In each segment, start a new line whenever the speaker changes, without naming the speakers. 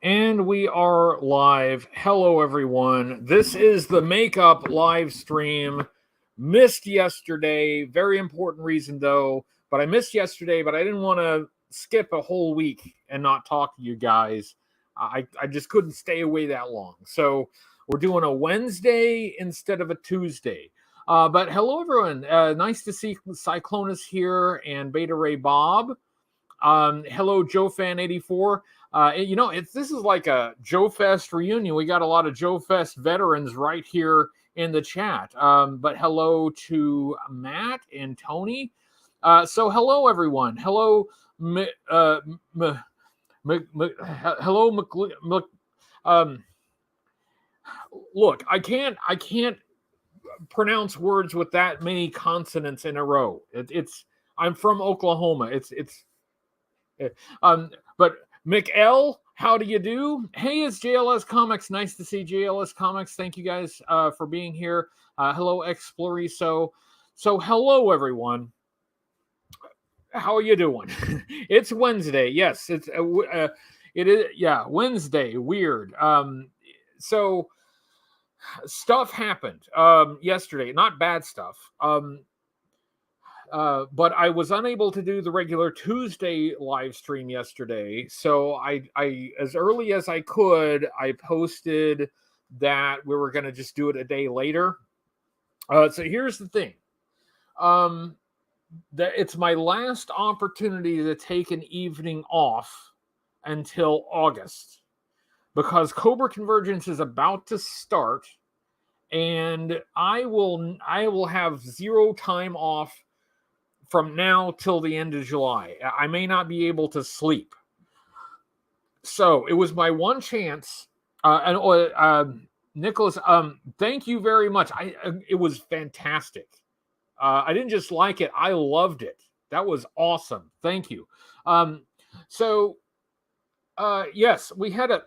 And we are live. Hello, everyone. This is the Makeup live stream. Missed yesterday. Very important reason, though. But I missed yesterday, but I didn't want to skip a whole week and not talk to you guys. I just couldn't stay away that long. So we're doing a Wednesday instead of a Tuesday. But hello, everyone. Nice to see Cyclonus here and Beta Ray Bob. Hello, Joe Fan 84. This is like a Joe Fest reunion. We got a lot of Joe Fest veterans right here in the chat. But hello to Matt and Tony. So hello, everyone. Hello, hello, look, I can't pronounce words with that many consonants in a row. I'm from Oklahoma. But McL, how do you do? Hey, it's JLS Comics. Nice to see JLS Comics. Thank you guys for being here. Hello, Exploriso. So hello, everyone. How are you doing? It's Wednesday. Yes, it is. Yeah, Wednesday. Weird. So stuff happened yesterday. Not bad stuff. But I was unable to do the regular Tuesday live stream yesterday. So I as early as I could, I posted that we were going to just do it a day later. So here's the thing. That it's my last opportunity to take an evening off until August, because Cobra Convergence is about to start, and I will have zero time off from now till the end of July. I may not be able to sleep. So it was my one chance. Nicholas, thank you very much. It was fantastic. I didn't just like it. I loved it. That was awesome. Thank you. Yes, we had it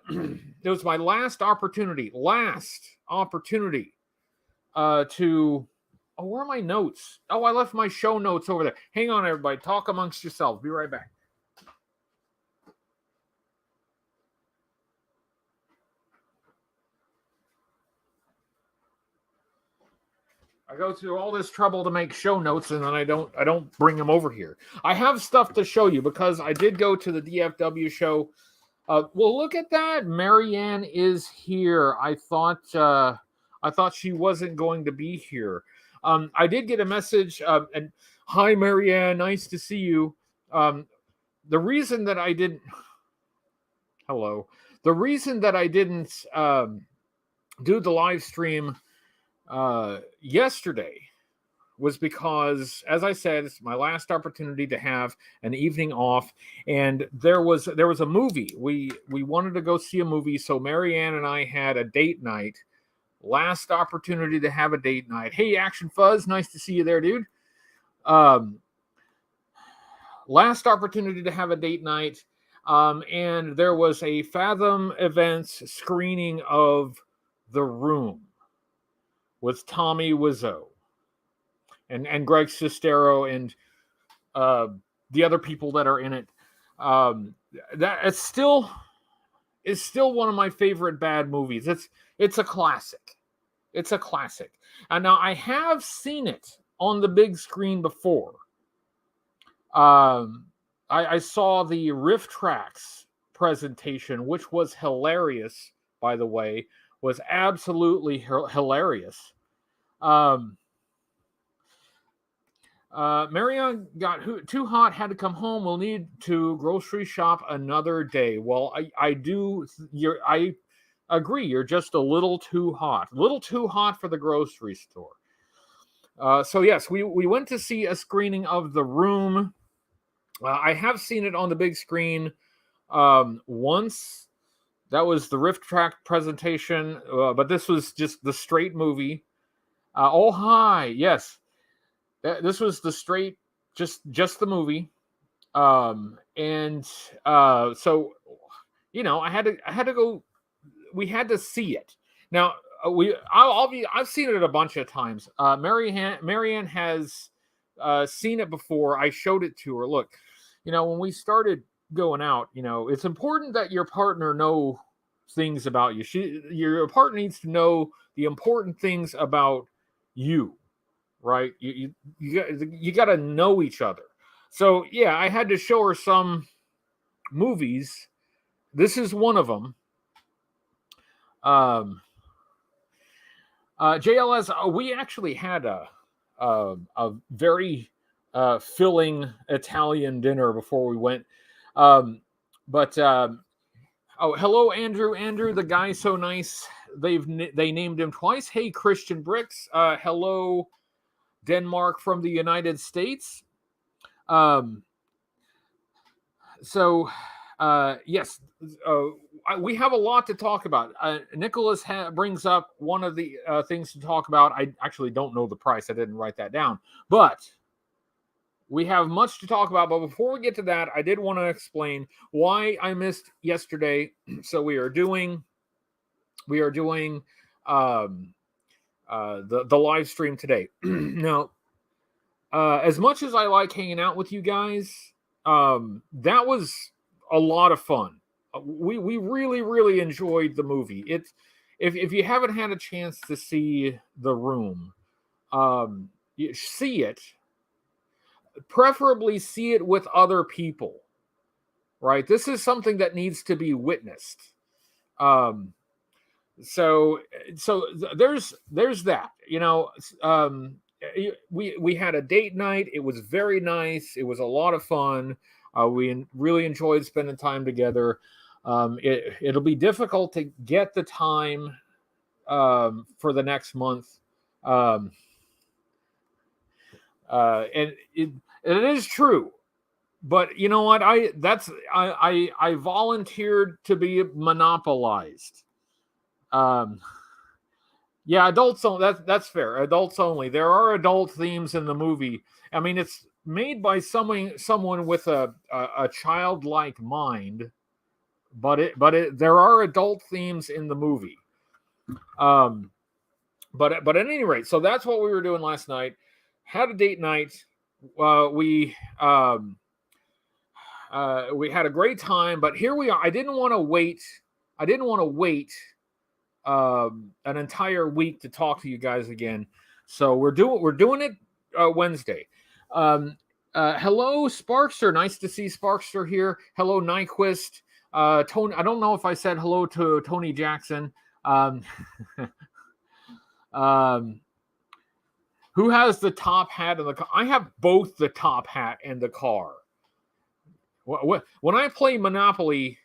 was my last opportunity to... Oh, where are my notes? Oh, I left my show notes over there. Hang on, everybody. Talk amongst yourselves. Be right back. I go through all this trouble to make show notes, and then I don't bring them over here. I have stuff to show you because I did go to the DFW show. Well, look at that. Marianne is here. I thought she wasn't going to be here. I did get a message, and hi, Marianne, nice to see you. The reason that I didn't... Hello. The reason that I didn't do the live stream yesterday was because, as I said, it's my last opportunity to have an evening off, and there was a movie. We wanted to go see a movie, so Marianne and I had a date night. Last opportunity to have a date night. Hey, Action Fuzz, nice to see you there, dude. Last opportunity to have a date night, and there was a Fathom Events screening of The Room with Tommy Wiseau and Greg Sestero and the other people that are in it. That it's still one of my favorite bad movies. It's a classic. It's a classic. And now I have seen it on the big screen before. I saw the Riff Tracks presentation, which was hilarious, by the way, was absolutely hilarious. Marion got too hot, had to come home. We'll need to grocery shop another day. Well, I agree. You're just a little too hot. A little too hot for the grocery store. So yes, we went to see a screening of The Room. I have seen it on the big screen once. That was the Rift Track presentation, but this was just the straight movie. Oh, hi. Yes. This was the straight, just the movie. So, I had to go. We had to see it. Now, I've seen it a bunch of times. Marianne has seen it before. I showed it to her. Look, when we started going out, it's important that your partner know things about you. Your partner needs to know the important things about you, right? You got to know each other. So yeah, I had to show her some movies. This is one of them. JLS, we actually had a very filling Italian dinner before we went. Oh, hello, Andrew. Andrew, the guy's so nice. They named him twice. Hey, Christian Bricks. Hello, Denmark from the United States. Yes, we have a lot to talk about. Nicholas brings up one of the things to talk about. I actually don't know the price. I didn't write that down. But we have much to talk about. But before we get to that, I did want to explain why I missed yesterday. So we are doing the live stream today. Now, as much as I like hanging out with you guys, that was a lot of fun. We really, really enjoyed the movie. If you haven't had a chance to see The Room, you see it. Preferably see it with other people, right? This is something that needs to be witnessed. So there's that. We had a date night. It was very nice. It was a lot of fun. We really enjoyed spending time together. It'll be difficult to get the time for the next month. And it is true. But you know what? I volunteered to be monopolized. Yeah, adults only. That's fair. Adults only. There are adult themes in the movie. I mean, it's made by someone with a childlike mind, but there are adult themes in the movie. But at any rate, so that's what we were doing last night. Had a date night. We had a great time, but here we are. I didn't want to wait an entire week to talk to you guys again. So we're doing it Wednesday. Hello, Sparkster. Nice to see Sparkster here. Hello, Nyquist. Tony. I don't know if I said hello to Tony Jackson. Who has the top hat in the car? I have both the top hat and the car. When I play Monopoly,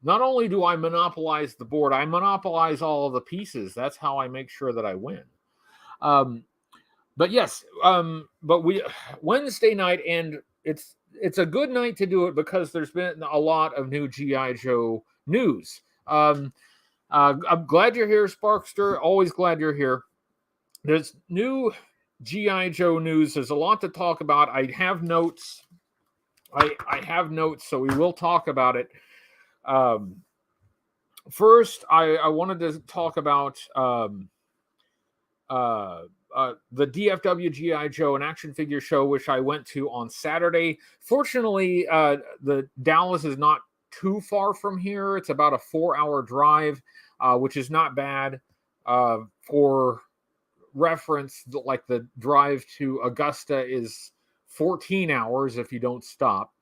not only do I monopolize the board, I monopolize all of the pieces. That's how I make sure that I win. But yes, but we Wednesday night, and it's a good night to do it because there's been a lot of new G.I. Joe news. I'm glad you're here, Sparkster. Always glad you're here. There's new G.I. Joe news. There's a lot to talk about. I have notes. I have notes, so we will talk about it. First, I wanted to talk about the DFW G.I. Joe, an action figure show, which I went to on Saturday. Fortunately, the Dallas is not too far from here. It's about a 4-hour drive, which is not bad. For reference, like the drive to Augusta is 14 hours if you don't stop.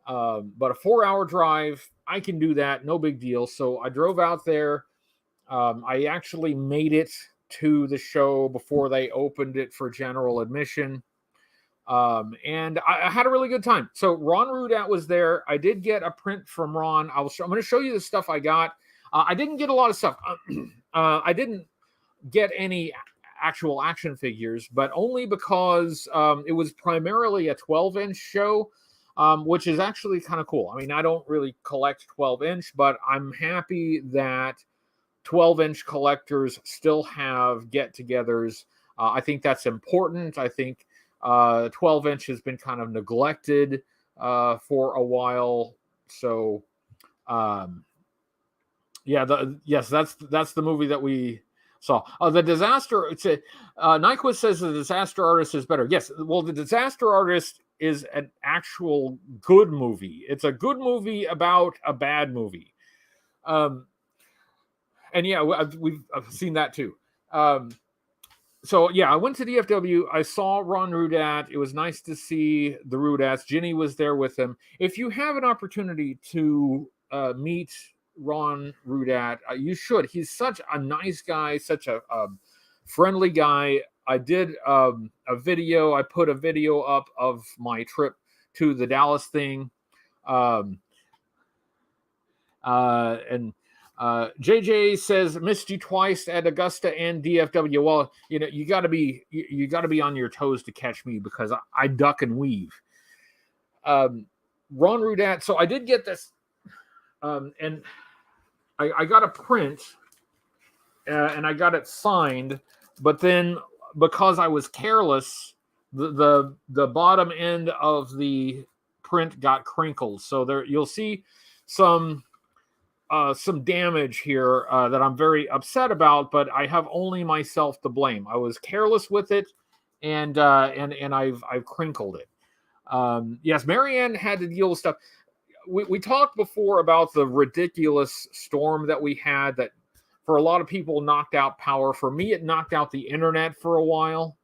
But a 4-hour drive, I can do that. No big deal. So I drove out there. I actually made it to the show before they opened it for general admission. And I had a really good time. So Ron Rudat was there. I did get a print from Ron. I'm going to show you the stuff I got. I didn't get a lot of stuff. I didn't get any actual action figures, but only because it was primarily a 12-inch show, which is actually kind of cool. I mean, I don't really collect 12-inch, but I'm happy that 12-inch collectors still have get-togethers. I think that's important. I think 12-inch has been kind of neglected for a while. So, yes, that's the movie that we saw. The Disaster. Nyquist says the Disaster Artist is better. Yes, well, the Disaster Artist is an actual good movie. It's a good movie about a bad movie. And yeah, I've seen that too. So yeah, I went to DFW. I saw Ron Rudat. It was nice to see the Rudats. Ginny was there with him. If you have an opportunity to meet Ron Rudat, you should. He's such a nice guy, such a friendly guy. I did a video. I put a video up of my trip to the Dallas thing. And JJ says missed you twice at Augusta and DFW. Well, you know, you got to be on your toes to catch me because I duck and weave. Ron Rudat. So I did get this, and I got a print, and I got it signed. But then because I was careless, the bottom end of the print got crinkled. So there you'll see some damage here that I'm very upset about, but I have only myself to blame. I was careless with it, and I've crinkled it. Yes, Marianne had to deal with stuff. We talked before about the ridiculous storm that we had that for a lot of people knocked out power. For me, it knocked out the internet for a while.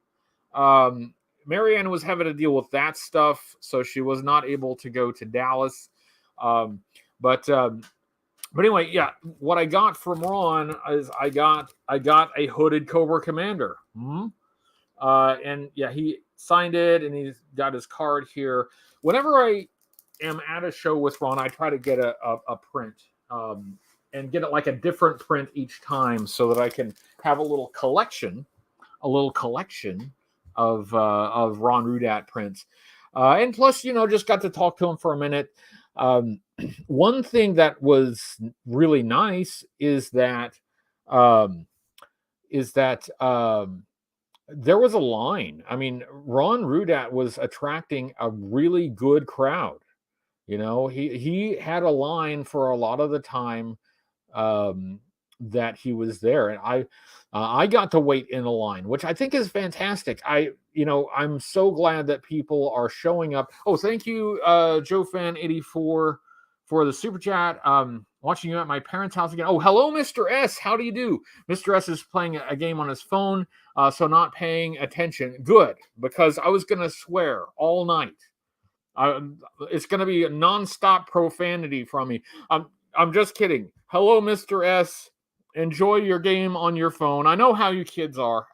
Marianne was having to deal with that stuff, so she was not able to go to Dallas. But anyway, yeah, what I got from Ron is I got a hooded Cobra Commander. And yeah, he signed it and he's got his card here. Whenever I am at a show with Ron, I try to get a print and get it like a different print each time so that I can have a little collection of Ron Rudat prints. And plus, you know, just got to talk to him for a minute. One thing that was really nice is that there was a line. I mean, Ron Rudat was attracting a really good crowd. You know, he had a line for a lot of the time that he was there, and I got to wait in a line, which I think is fantastic. I'm so glad that people are showing up. Oh, thank you, JoeFan84 for the super chat. Watching you at my parents' house again. Oh, hello, Mr. S. How do you do? Mr. S is playing a game on his phone, so not paying attention. Good, because I was going to swear all night. It's going to be a nonstop profanity from me. I'm just kidding. Hello, Mr. S. Enjoy your game on your phone. I know how you kids are.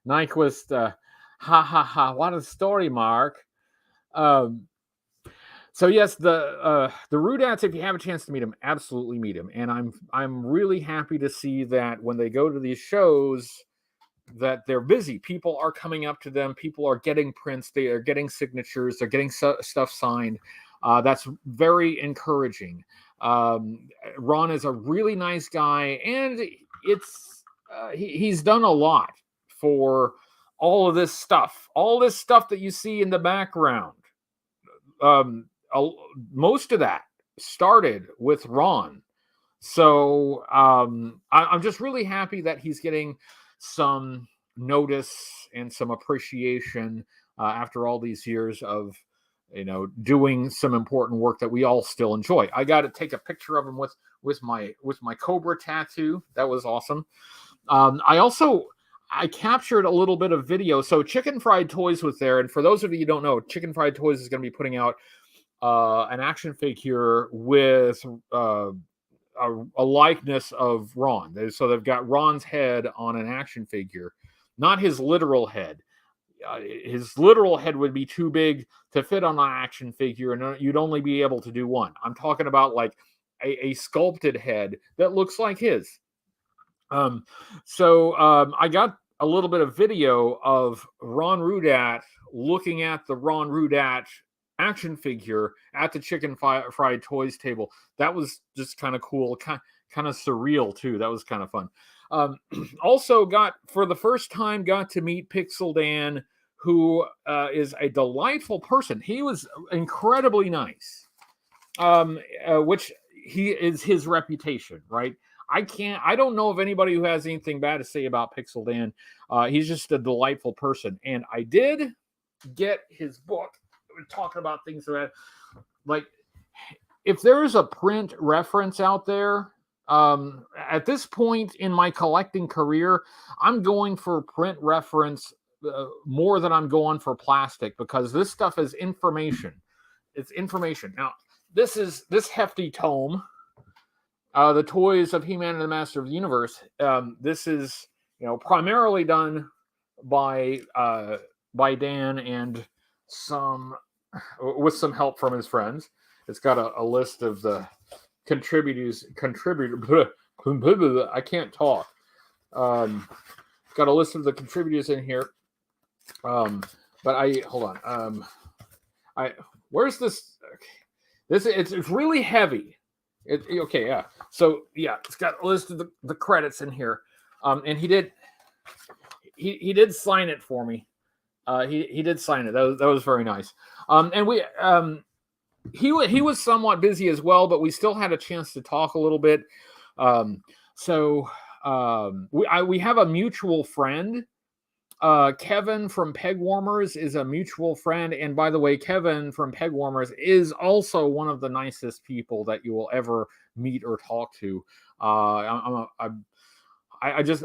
Nyquist, ha ha ha! What a story, Mark. So yes, the Rudats, if you have a chance to meet them, absolutely meet them. And I'm really happy to see that when they go to these shows, that they're busy. People are coming up to them. People are getting prints. They are getting signatures. They're getting stuff signed. That's very encouraging. Ron is a really nice guy, and he's done a lot for all of this stuff. All this stuff that you see in the background. Most of that started with Ron. So I'm just really happy that he's getting some notice and some appreciation after all these years of, you know, doing some important work that we all still enjoy. I got to take a picture of him with my Cobra tattoo. That was awesome. I captured a little bit of video. So Chicken Fried Toys was there, and for those of you who don't know, Chicken Fried Toys is going to be putting out an action figure with a likeness of Ron. So they've got Ron's head on an action figure, not his literal head. His literal head would be too big to fit on an action figure, and you'd only be able to do one. I'm talking about like a sculpted head that looks like his. So I got a little bit of video of Ron Rudat looking at the Ron Rudat action figure at the Chicken Fried Toys table. That was just kind of cool, kind of surreal too. That was kind of fun. Also for the first time, got to meet Pixel Dan, who is a delightful person. He was incredibly nice, which he is his reputation, right? I don't know of anybody who has anything bad to say about Pixel Dan. He's just a delightful person. And I did get his book. We're talking about things that, like, if there is a print reference out there, at this point in my collecting career, I'm going for print reference more than I'm going for plastic, because this stuff is information. It's information. Now, this hefty tome, The Toys of He-Man and the Master of the Universe. This is, primarily done by Dan and with some help from his friends. It's got a list of the contributors. I can't talk. Got a list of the contributors in here. But hold on. Where's this? It's really heavy. Okay, yeah. So yeah, it's got a list of the credits in here. And he did sign it for me. He did sign it. That was very nice. And he was somewhat busy as well, but we still had a chance to talk a little bit. We have a mutual friend. Kevin from Peg Warmers is a mutual friend. And by the way, Kevin from Peg Warmers is also one of the nicest people that you will ever meet or talk to.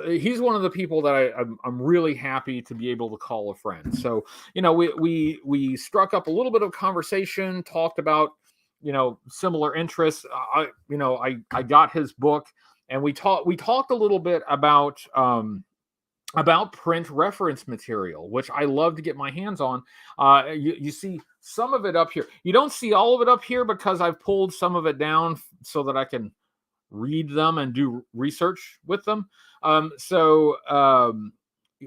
He's one of the people that I'm really happy to be able to call a friend. So, we struck up a little bit of conversation, talked about, similar interests. I got his book, and we talked a little bit about print reference material, which I love to get my hands on. You see some of it up here. You don't see all of it up here because I've pulled some of it down so that I can read them and do research with them.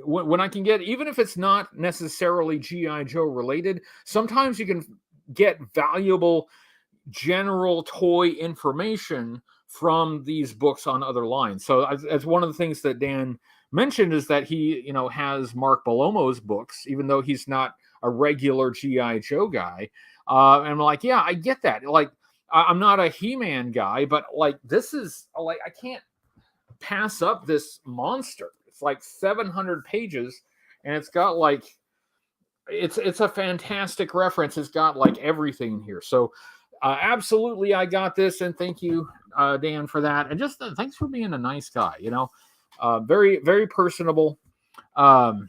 When I can get, even if it's not necessarily G.I. Joe related, sometimes you can get valuable general toy information from these books on other lines. So as one of the things that Dan mentioned is that he, has Mark Bellomo's books, even though he's not a regular G.I. Joe guy. And I'm like, yeah, I get that. Like, I'm not a He-Man guy, but like, this is like, I can't pass up this monster. It's like 700 pages, and it's got like, it's a fantastic reference. It's got like everything here. So absolutely, I got this, and thank you, Dan, for that. And just thanks for being a nice guy. Very, very personable. Tony.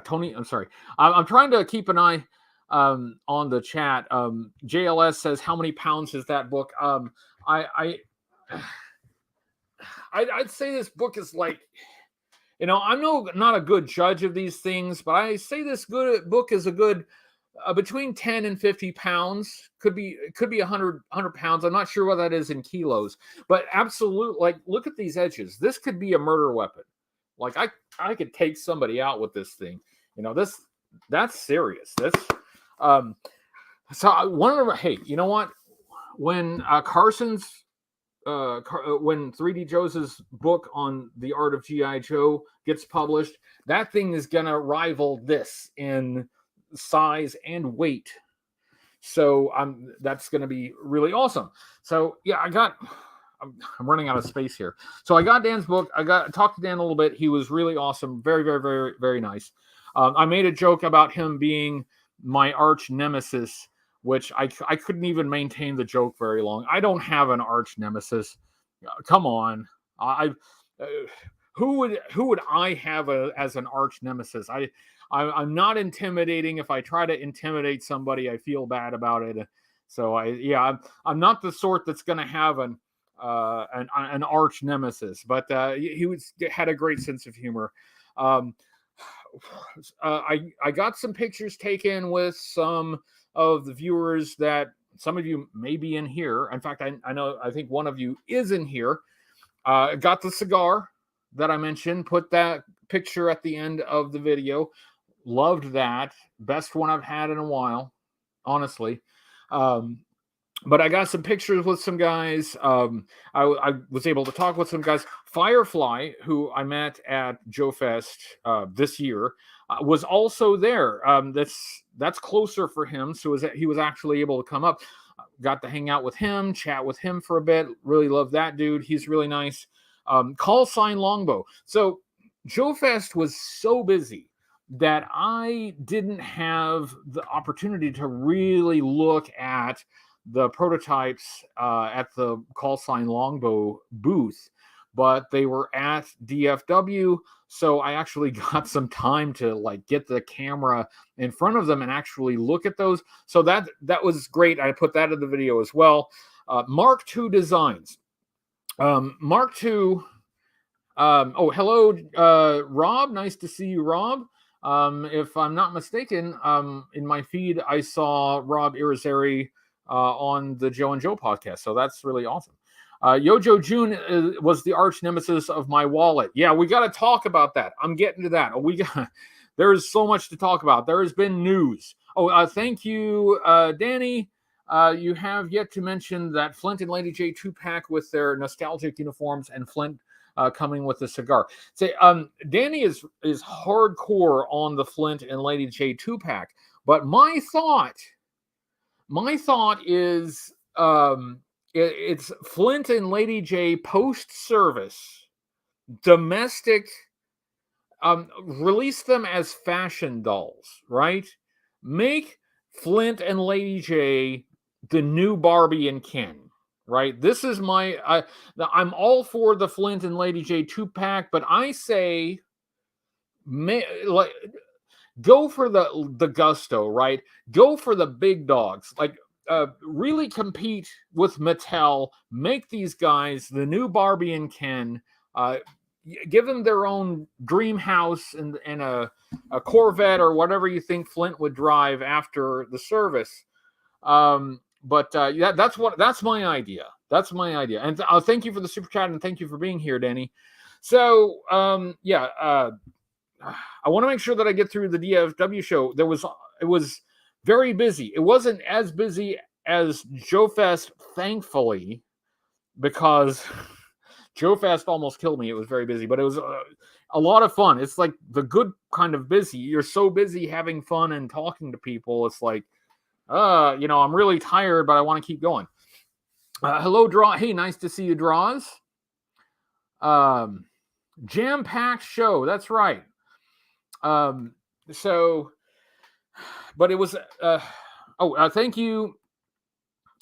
Tony. I'm sorry. I'm trying to keep an eye on the chat. JLS says, how many pounds is that book? I'd say this book is like, I'm not a good judge of these things, but I say this book is a good between 10 and 50 pounds. Could be 100 pounds. I'm not sure what that is in kilos, but absolute, like, look at these edges. This could be a murder weapon. Like, I could take somebody out with this thing. That's serious. So one of the, hey, you know what? When Carson's, when 3D Joe's book on the art of G.I. Joe gets published, that thing is gonna rival this in size and weight. So that's gonna be really awesome. So yeah, I'm running out of space here. So I got Dan's book. I talked to Dan a little bit. He was really awesome. Very, very, very, very nice. I made a joke about him being my arch nemesis, which I couldn't even maintain the joke very long. I don't have an arch nemesis. Come on. Who would I have as an arch nemesis? I'm not intimidating. If I try to intimidate somebody, I feel bad about it. So I'm not the sort that's going to have an arch nemesis, but he had a great sense of humor. I got some pictures taken with some of the viewers that some of you may be in here. In fact, I think one of you is in here. Got the cigar that I mentioned, put that picture at the end of the video. Loved that. Best one I've had in a while, honestly. But I got some pictures with some guys. I was able to talk with some guys. Firefly, who I met at Joe Fest this year, was also there. That's closer for him, so he was actually able to come up. Got to hang out with him, chat with him for a bit. Really love that dude. He's really nice. Call sign Longbow. So Joe Fest was so busy that I didn't have the opportunity to really look at the prototypes at the call sign Longbow booth, but they were at DFW, so I actually got some time to like get the camera in front of them and actually look at those. So that was great. I put that in the video as well. Mark II designs. Mark II. Oh, hello, Rob. Nice to see you, Rob. If I'm not mistaken, in my feed, I saw Rob Irizarry on the Joe and Joe podcast. So that's really awesome. Yojo June was the arch nemesis of my wallet. Yeah, we got to talk about that. I'm getting to that. There's so much to talk about. There has been news. Thank you, Danny. You have yet to mention that Flint and Lady J 2-pack with their nostalgic uniforms and Flint coming with a cigar. Say, Danny is hardcore on the Flint and Lady J 2-pack, but my thought is it's Flint and Lady J post-service domestic. Release them as fashion dolls, right? Make Flint and Lady J the new Barbie and Ken, right? This is I'm all for the Flint and Lady J 2-pack, but I say go for the gusto, right? Go for the big dogs. Really compete with Mattel. Make these guys the new Barbie and Ken. Give them their own dream house and a Corvette or whatever you think Flint would drive after the service. That's my idea. That's my idea. And thank you for the super chat and thank you for being here, Danny. So I want to make sure that I get through the DFW show. It was very busy. It wasn't as busy as Joe Fest, thankfully, because Joe Fest almost killed me. It was very busy, but it was a lot of fun. It's like the good kind of busy. You're so busy having fun and talking to people. It's like, I'm really tired, but I want to keep going. Hello, Draw. Hey, nice to see you, Draws. Jam-packed show. That's right. But it was, thank you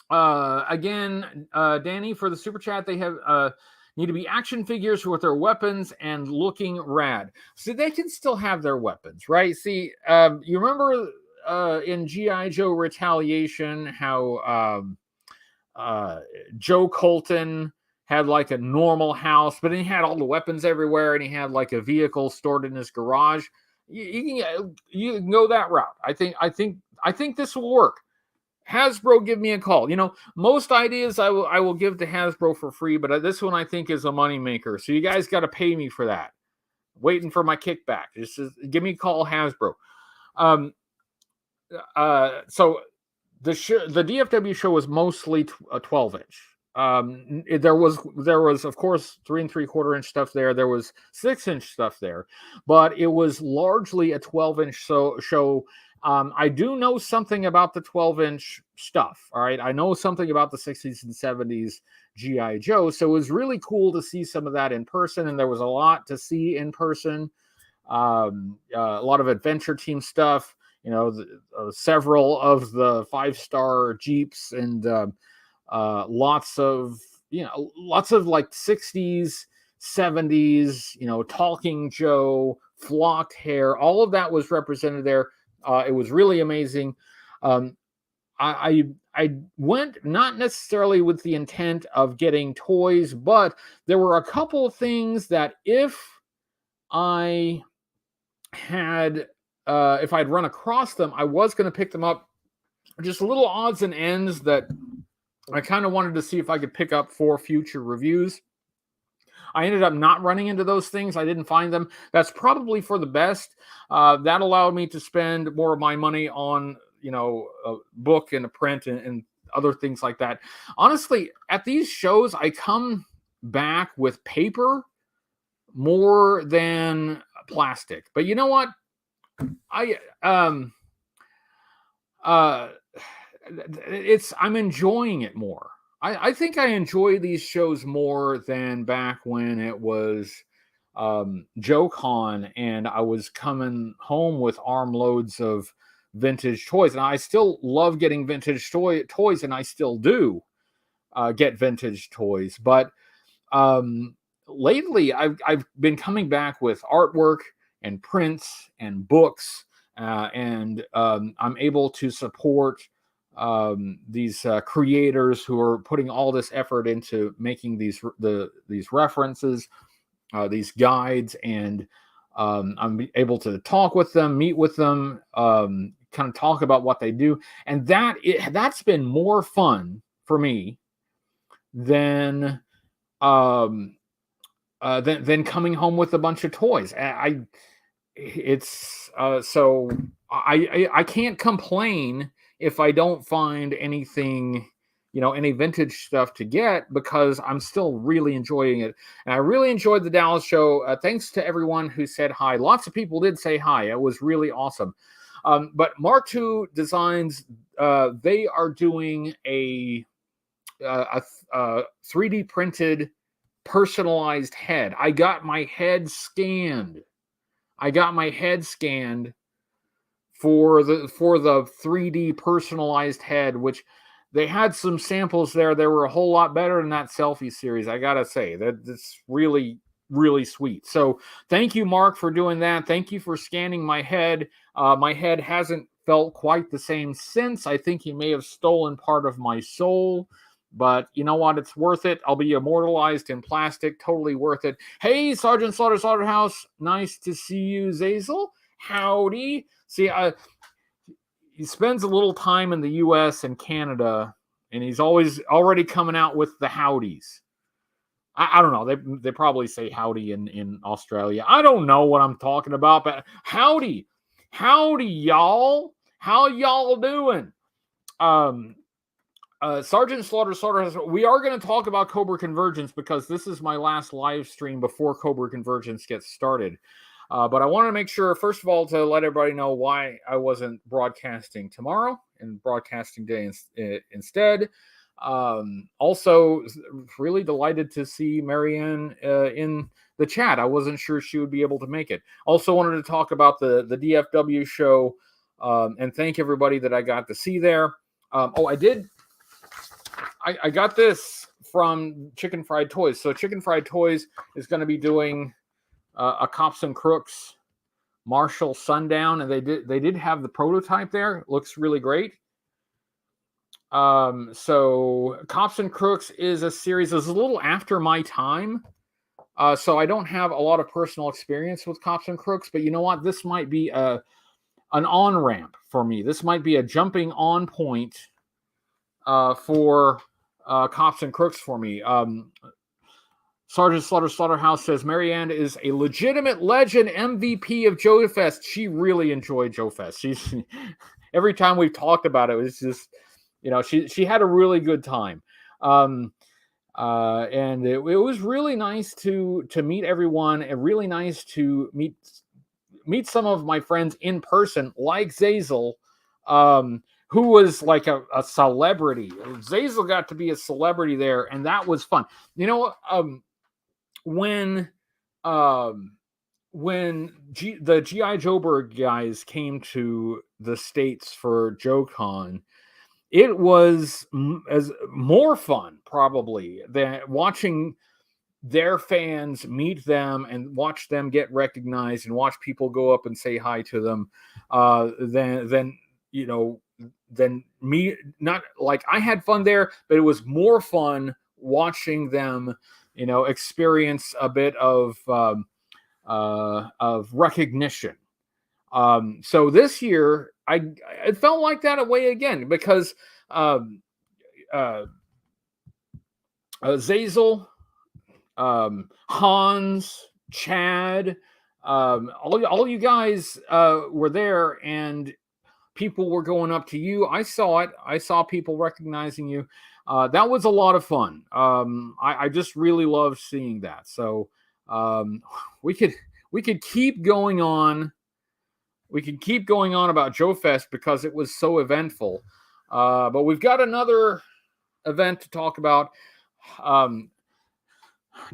again, Danny, for the super chat. They have, need to be action figures with their weapons and looking rad. So they can still have their weapons, right? See, you remember in G.I. Joe Retaliation how Joe Colton had like a normal house, but he had all the weapons everywhere and he had like a vehicle stored in his garage. You can go that route. I think this will work. Hasbro, give me a call. Most ideas I will give to Hasbro for free, but this one I think is a moneymaker. So you guys got to pay me for that. Waiting for my kickback. Just give me a call, Hasbro. So the DFW show was mostly a 12-inch. There was of course 3 3/4 inch stuff there. There was 6-inch stuff there, but it was largely a 12-inch show. I do know something about the 12-inch stuff. All right. I know something about the 60s and 70s G.I. Joe. So it was really cool to see some of that in person. And there was a lot to see in person. A lot of adventure team stuff, several of the 5-star Jeeps and lots of like 60s, 70s, Talking Joe, flocked hair. All of that was represented there. It was really amazing. I went not necessarily with the intent of getting toys, but there were a couple of things that if I'd run across them, I was going to pick them up. Just little odds and ends that I kind of wanted to see if I could pick up for future reviews. I ended up not running into those things. I didn't find them. That's probably for the best. That allowed me to spend more of my money on, a book and a print and other things like that. Honestly, at these shows, I come back with paper more than plastic. But you know what? I'm enjoying it more. I think I enjoy these shows more than back when it was JoeCon and I was coming home with armloads of vintage toys. And I still love getting vintage toys, and I still do get vintage toys. But um, lately, I've been coming back with artwork and prints and books, and I'm able to support these creators who are putting all this effort into making these references, these guides, and I'm able to talk with them, meet with them, kind of talk about what they do, and that's been more fun for me than than coming home with a bunch of toys. I can't complain if I don't find anything, any vintage stuff to get, because I'm still really enjoying it. And I really enjoyed the Dallas show. Thanks to everyone who said hi. Lots of people did say hi. It was really awesome. But Mark II Designs, they are doing a 3D printed personalized head. I got my head scanned for the 3D personalized head, which they had some samples there. They were a whole lot better than that selfie series. I gotta say that's really, really sweet. So thank you, Mark, for doing that. Thank you for scanning my head. My head hasn't felt quite the same since. I think he may have stolen part of my soul. But you know what? It's worth it. I'll be immortalized in plastic. Totally worth it. Hey, Sergeant Slaughterhouse. Nice to see you, Zazel. Howdy. See, he spends a little time in the U.S. and Canada, and he's already coming out with the howdies. I don't know. They probably say howdy in Australia. I don't know what I'm talking about, but howdy. Howdy, y'all. How y'all doing? Sergeant Slaughterhouse, we are going to talk about Cobra Convergence because this is my last live stream before Cobra Convergence gets started. But I want to make sure, first of all, to let everybody know why I wasn't broadcasting tomorrow and broadcasting day instead. Also, really delighted to see Marianne in the chat. I wasn't sure she would be able to make it. Also wanted to talk about the DFW show and thank everybody that I got to see there. I did. I got this from Chicken Fried Toys. So Chicken Fried Toys is going to be doing a Cops and Crooks Marshall Sundown, and they did have the prototype there. It looks really great. So Cops and Crooks is a series that's a little after my time. So I don't have a lot of personal experience with Cops and Crooks, but you know what? This might be an on-ramp for me. This might be a jumping on point for Cops and Crooks for me. Sergeant Slaughterhouse says Marianne is a legitimate legend MVP of Joe Fest. She really enjoyed Joe Fest. She's every time we've talked about it, it's just, she had a really good time. And it was really nice to meet everyone, and really nice to meet some of my friends in person, like Zazel, who was like a celebrity. Zazel got to be a celebrity there, and that was fun. When the G.I. Joeberg guys came to the States for JoeCon, it was as more fun probably than watching their fans meet them and watch them get recognized and watch people go up and say hi to them than me. Not like I had fun there, but it was more fun watching them experience a bit of recognition. So this year it felt like that way again, because Zazel, Hans, Chad, all you guys were there, and people were going up to you. I saw it. I saw people recognizing you. That was a lot of fun. I just really loved seeing that. So we could keep going on. We could keep going on about Joe Fest because it was so eventful. But we've got another event to talk about.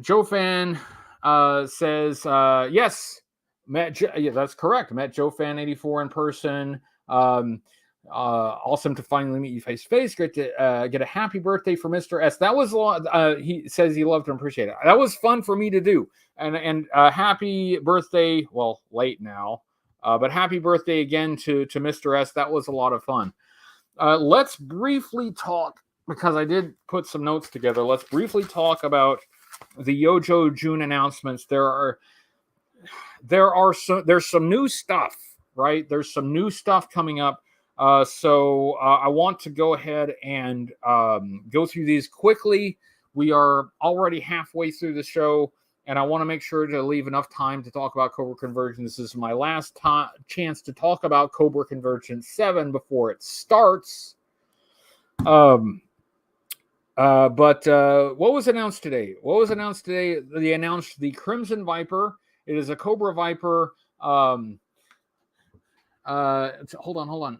Joe Fan says, yes, yeah, that's correct. Met Joe Fan 84 in person. Awesome to finally meet you face to face. Great to get a happy birthday for Mr. S. That was a lot. He says he loved and appreciate it. That was fun for me to do. And happy birthday. Well, late now, but happy birthday again to Mr. S. That was a lot of fun. Let's briefly talk, because I did put some notes together. Let's briefly talk about the Yojo June announcements. There's some new stuff, right? There's some new stuff coming up. So I want to go ahead and go through these quickly. We are already halfway through the show, and I want to make sure to leave enough time to talk about Cobra Convergence. This is my last chance to talk about Cobra Convergence 7 before it starts. But what was announced today? They announced the Crimson Viper. It is a Cobra Viper. Hold on.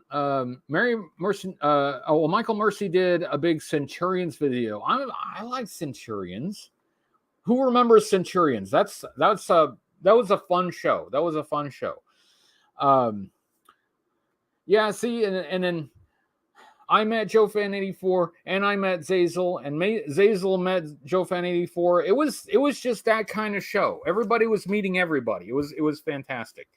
Michael Mercy did a big Centurions video. I like Centurions. Who remembers Centurions? That was a fun show. Yeah. See, and then I met Joe Fan 84, and I met Zazel, and Zazel met Joe Fan 84. It was just that kind of show. Everybody was meeting everybody. It was fantastic.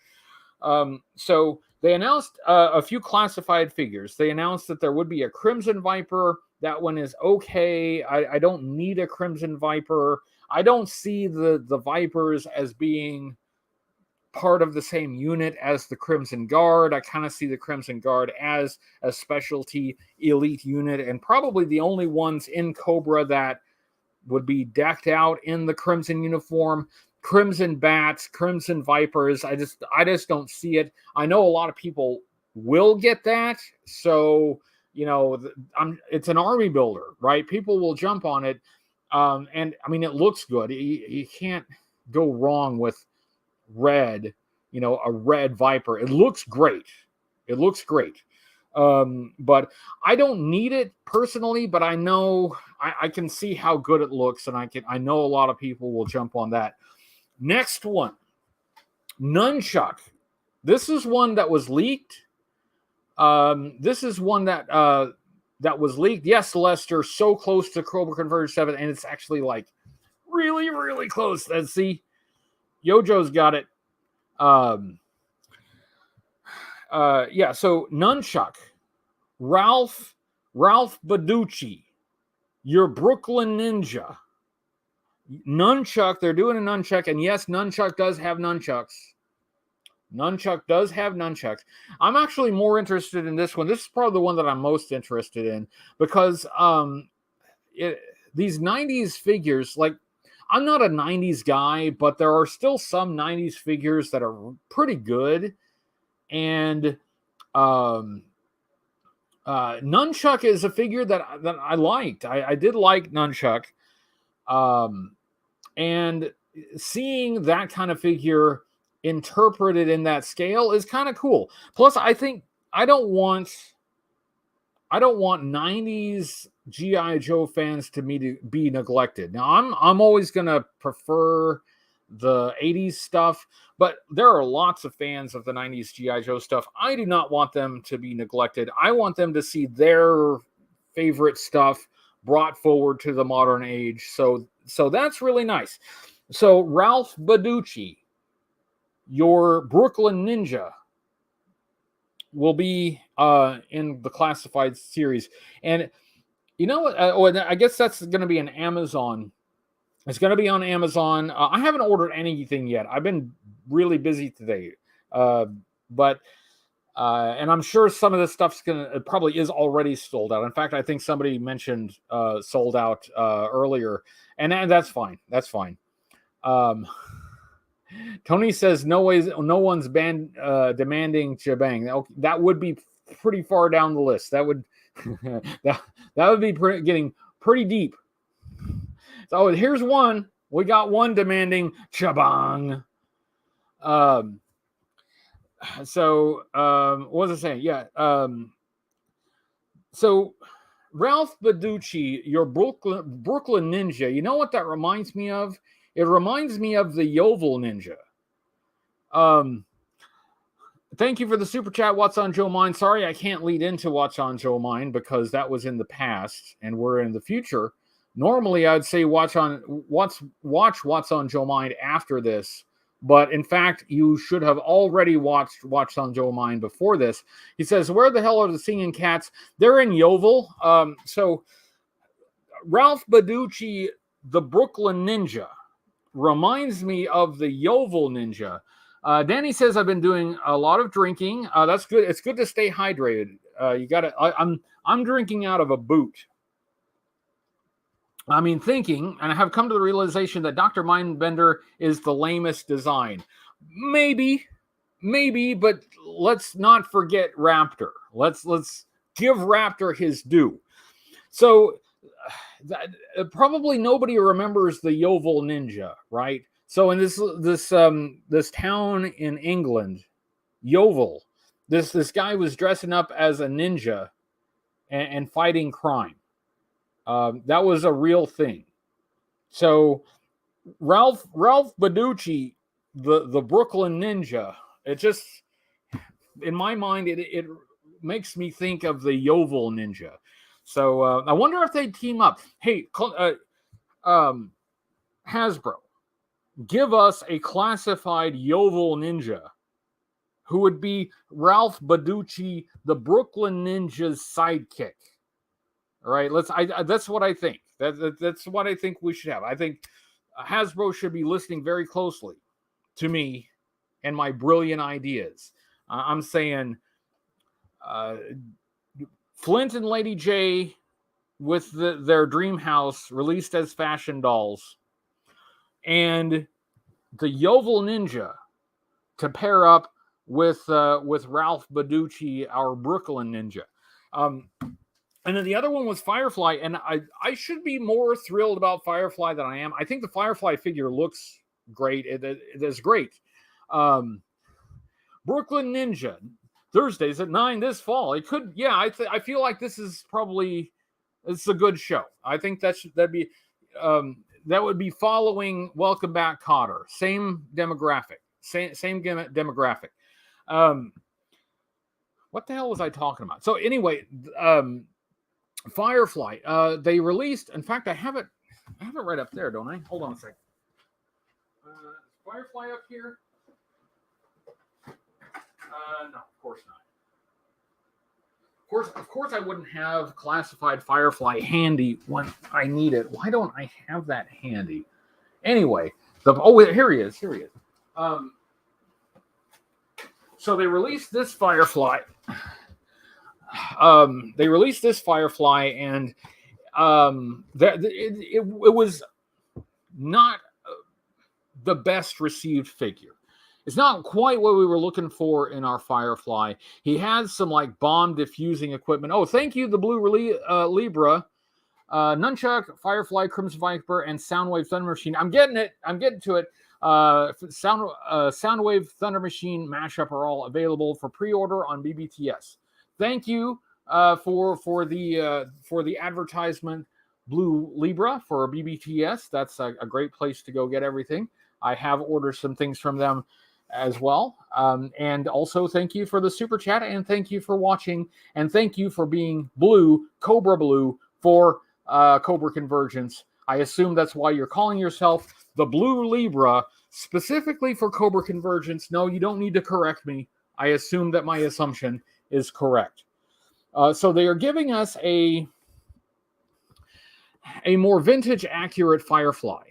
So they announced a few classified figures. They announced that there would be a Crimson Viper. That one is okay. I don't need a Crimson Viper. I don't see the Vipers as being part of the same unit as the Crimson Guard. I kind of see the Crimson Guard as a specialty elite unit, and probably the only ones in Cobra that would be decked out in the Crimson uniform. Crimson Bats, Crimson Vipers. I just don't see it. I know a lot of people will get that, so it's an army builder, right? People will jump on it, and I mean it looks good. You can't go wrong with red, a red Viper. It looks great. But I don't need it personally, but I know I can see how good it looks, and I know a lot of people will jump on that. Next one, Nunchuck. This is one that was leaked. This is one that was leaked. Yes, Lester, so close to Cobra Converge 7, and it's actually like really, really close. Let's see. Yojo's got it. Yeah, so Nunchuck, Ralph Baducci, your Brooklyn Ninja. Nunchuck, they're doing a Nunchuck, and yes, Nunchuck does have nunchucks. I'm actually more interested in this one. This is probably the one that I'm most interested in, because these 90s figures, like, I'm not a 90s guy, but there are still some 90s figures that are pretty good. And Nunchuck is a figure that I liked. I did like Nunchuck. And seeing that kind of figure interpreted in that scale is kind of cool. Plus, I think I don't want 90s G.I. Joe fans to be neglected. Now, I'm always going to prefer the 80s stuff, but there are lots of fans of the 90s G.I. Joe stuff. I do not want them to be neglected. I want them to see their favorite stuff brought forward to the modern age. So that's really nice. So Ralph Baducci, your Brooklyn Ninja, will be in the classified series. And you know what? I guess that's going to be an Amazon. It's going to be on Amazon. I haven't ordered anything yet. I've been really busy today. But I'm sure some of this stuff's probably is already sold out. In fact, I think somebody mentioned sold out earlier. And that's fine. That's fine. Tony says no one's demanding Jabang. That would be pretty far down the list. That would that would be getting pretty deep. So here's one. We got one demanding Chabang. What was I saying? Yeah. So Ralph Baducci, your Brooklyn Ninja, you know what that reminds me of? It reminds me of the Yovel Ninja. Thank you for the super chat. What's on Joe Mind? Sorry, I can't lead into What's on Joe Mind because that was in the past and we're in the future. Normally, I'd say watch What's on Joe Mind after this, but in fact, you should have already watched What's on Joe Mind before this. He says, "Where the hell are the singing cats? They're in Yovel." So Ralph Baducci, the Brooklyn Ninja, reminds me of the Yovel Ninja. Danny says, I've been doing a lot of drinking. That's good. It's good to stay hydrated. You got to. I'm drinking out of a boot. I mean, thinking, and I have come to the realization that Dr. Mindbender is the lamest design. Maybe, but let's not forget Raptor. Let's give Raptor his due. So, probably nobody remembers the Yovel Ninja, right? So in this town in England, Yeovil, this guy was dressing up as a ninja and fighting crime. That was a real thing. So Ralph Baducci, the Brooklyn Ninja, it just, in my mind, it makes me think of the Yeovil Ninja. So I wonder if they team up. Hey, Hasbro, give us a classified Yovel Ninja who would be Ralph Baducci, the Brooklyn Ninja's sidekick. All right, that's what I think. That's what I think we should have. I think Hasbro should be listening very closely to me and my brilliant ideas. I'm saying Flint and Lady J with their dream house released as fashion dolls, and the Yovel Ninja to pair up with Ralph Baducci, our Brooklyn Ninja. And then the other one was Firefly, and I should be more thrilled about Firefly than I am. I think the Firefly figure looks great. It is great. Brooklyn Ninja, Thursdays at 9 this fall. It could, yeah. I feel like this is probably, it's a good show. I think that would be following Welcome Back, Kotter. Same demographic. Same demographic. What the hell was I talking about? So anyway, Firefly. They released. In fact, I have it right up there, don't I? Hold on a second. Firefly up here? No, of course not. Of course, I wouldn't have classified Firefly handy when I need it. Why don't I have that handy? Anyway, here he is. So they released this Firefly. And it was not the best received figure. It's not quite what we were looking for in our Firefly. He has some like bomb diffusing equipment. Oh, thank you, the Blue Libra, Nunchuck, Firefly, Crimson Viper, and Soundwave Thunder Machine. I'm getting to it. Soundwave Thunder Machine mashup are all available for pre-order on BBTS. Thank you for the advertisement, Blue Libra, for BBTS. That's a great place to go get everything. I have ordered some things from them as well. And also thank you for the super chat, and thank you for watching, and thank you for being blue, Cobra Blue, for Cobra Convergence. I assume that's why you're calling yourself the Blue Libra, specifically for Cobra Convergence. No, you don't need to correct me. I assume that my assumption is correct. So they are giving us a more vintage accurate Firefly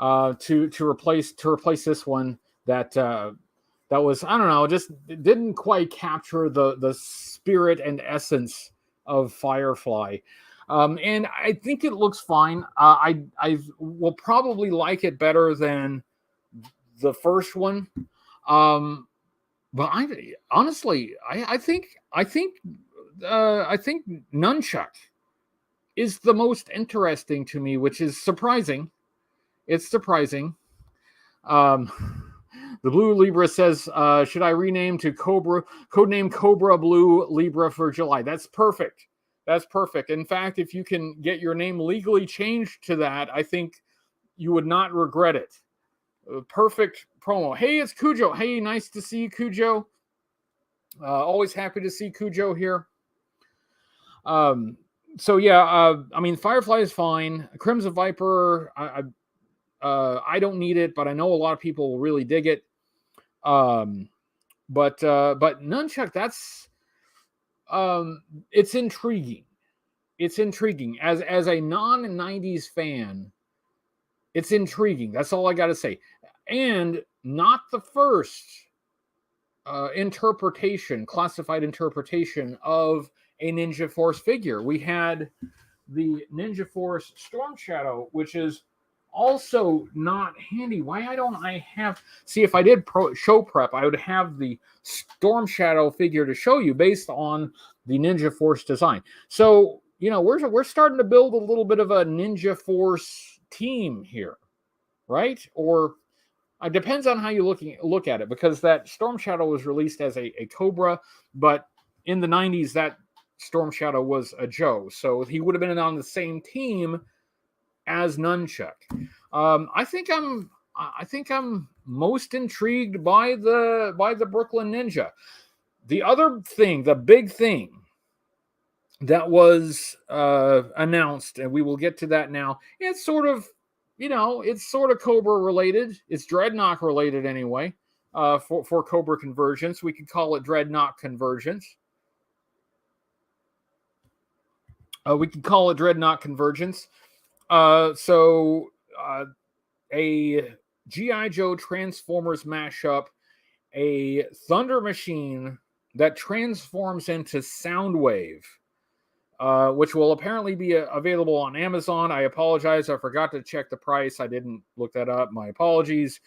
to replace this one that was, I don't know, just didn't quite capture the spirit and essence of Firefly. And I think it looks fine. I will probably like it better than the first one. But honestly, I think Nunchuck is the most interesting to me, which is surprising. It's surprising. The Blue Libra says, should I rename to Cobra, codename Cobra Blue Libra for July? That's perfect. That's perfect. In fact, if you can get your name legally changed to that, I think you would not regret it. Perfect promo. Hey, it's Cujo. Hey, nice to see you, Cujo. Always happy to see Cujo here. So yeah, I mean, Firefly is fine. Crimson Viper, I don't need it, but I know a lot of people will really dig it. But Nunchuck, that's it's intriguing. It's intriguing as a non-90s fan. It's intriguing. That's all I got to say. And not the first classified interpretation of a Ninja Force figure. We had the Ninja Force Storm Shadow, which is also not handy. Why don't I have... See, if I did show prep, I would have the Storm Shadow figure to show you based on the Ninja Force design. So, you know, we're starting to build a little bit of a Ninja Force team here, right? Or it depends on how you look at it, because that Storm Shadow was released as a Cobra, but in the 90s, that Storm Shadow was a Joe, so he would have been on the same team as Nunchuck. I think I'm most intrigued by the Brooklyn Ninja. The other thing, the big thing that was announced, and we will get to that now. It's sort of, you know, it's sort of Cobra related. It's Dreadnought related anyway. For Cobra convergence, we could call it Dreadnought convergence. We could call it Dreadnought convergence. So a G.I. Joe Transformers mashup, a Thunder Machine that transforms into Soundwave, which will apparently be available on Amazon. I apologize. I forgot to check the price. I didn't look that up. My apologies.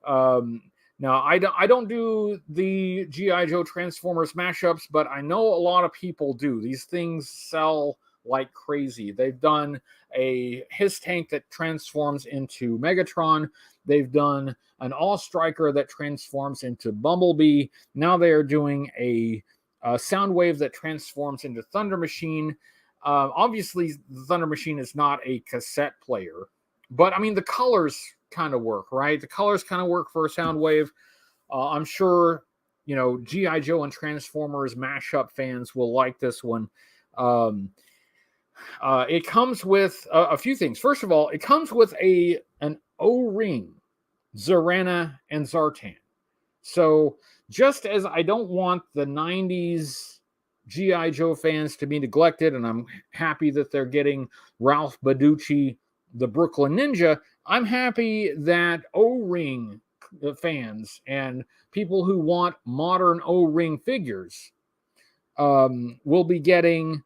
Now, I don't do the G.I. Joe Transformers mashups, but I know a lot of people do. These things sell like crazy. They've done a His Tank that transforms into Megatron. They've done an All Striker that transforms into Bumblebee. Now they are doing a Soundwave that transforms into Thunder Machine. Obviously, the Thunder Machine is not a cassette player, but I mean, the colors kind of work, right? The colors kind of work for a Soundwave. I'm sure, you know, G.I. Joe and Transformers mashup fans will like this one. It comes with a few things. First of all, it comes with an O-ring, Zarana and Zartan. So just as I don't want the 90s G.I. Joe fans to be neglected, and I'm happy that they're getting Ralph Baducci, the Brooklyn Ninja, I'm happy that O-ring fans and people who want modern O-ring figures will be getting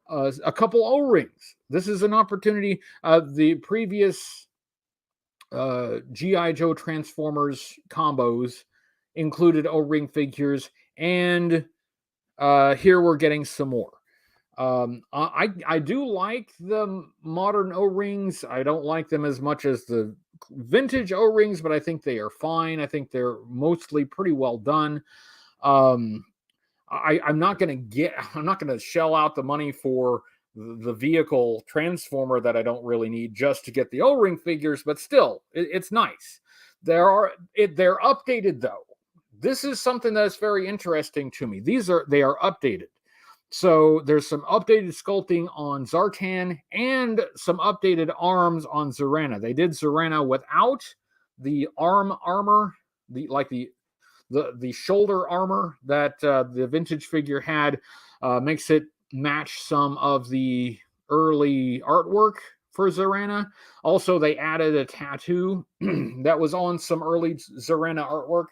a couple O-rings. This is an opportunity. The previous G.I. Joe Transformers combos included O-ring figures, and here we're getting some more. I do like the modern O-rings. I don't like them as much as the vintage O-rings, but I think they are fine. I think they're mostly pretty well done. I'm not going to shell out the money for the vehicle transformer that I don't really need just to get the O-ring figures, but still, it's nice. They're updated though. This is something that's very interesting to me. They are updated. So there's some updated sculpting on Zartan and some updated arms on Zarana. They did Zarana without the armor, the shoulder armor that the vintage figure had. Makes it match some of the early artwork for Zarana. Also, they added a tattoo that was on some early Zarana artwork.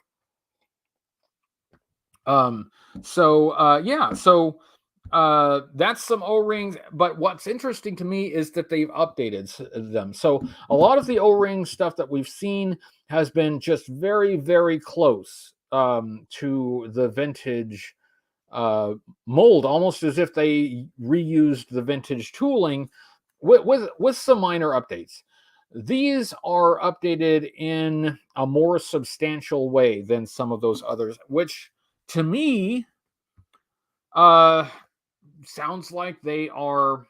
That's some O-rings, but what's interesting to me is that they've updated them. So a lot of the O-ring stuff that we've seen has been just very, very close to the vintage mold, almost as if they reused the vintage tooling with some minor updates. These are updated in a more substantial way than some of those others, which to me sounds like they are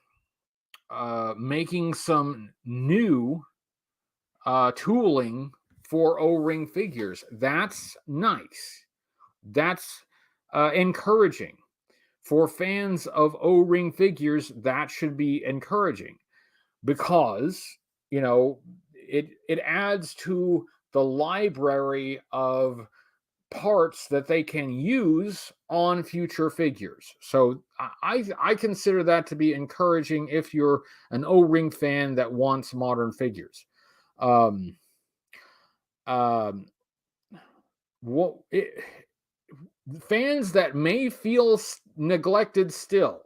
making some new tooling for O-ring figures. That's nice. That's encouraging. For fans of O-ring figures, that should be encouraging because, it adds to the library of parts that they can use on future figures. So I consider that to be encouraging if you're an O-ring fan that wants modern figures. Um, um, what fans that may feel neglected still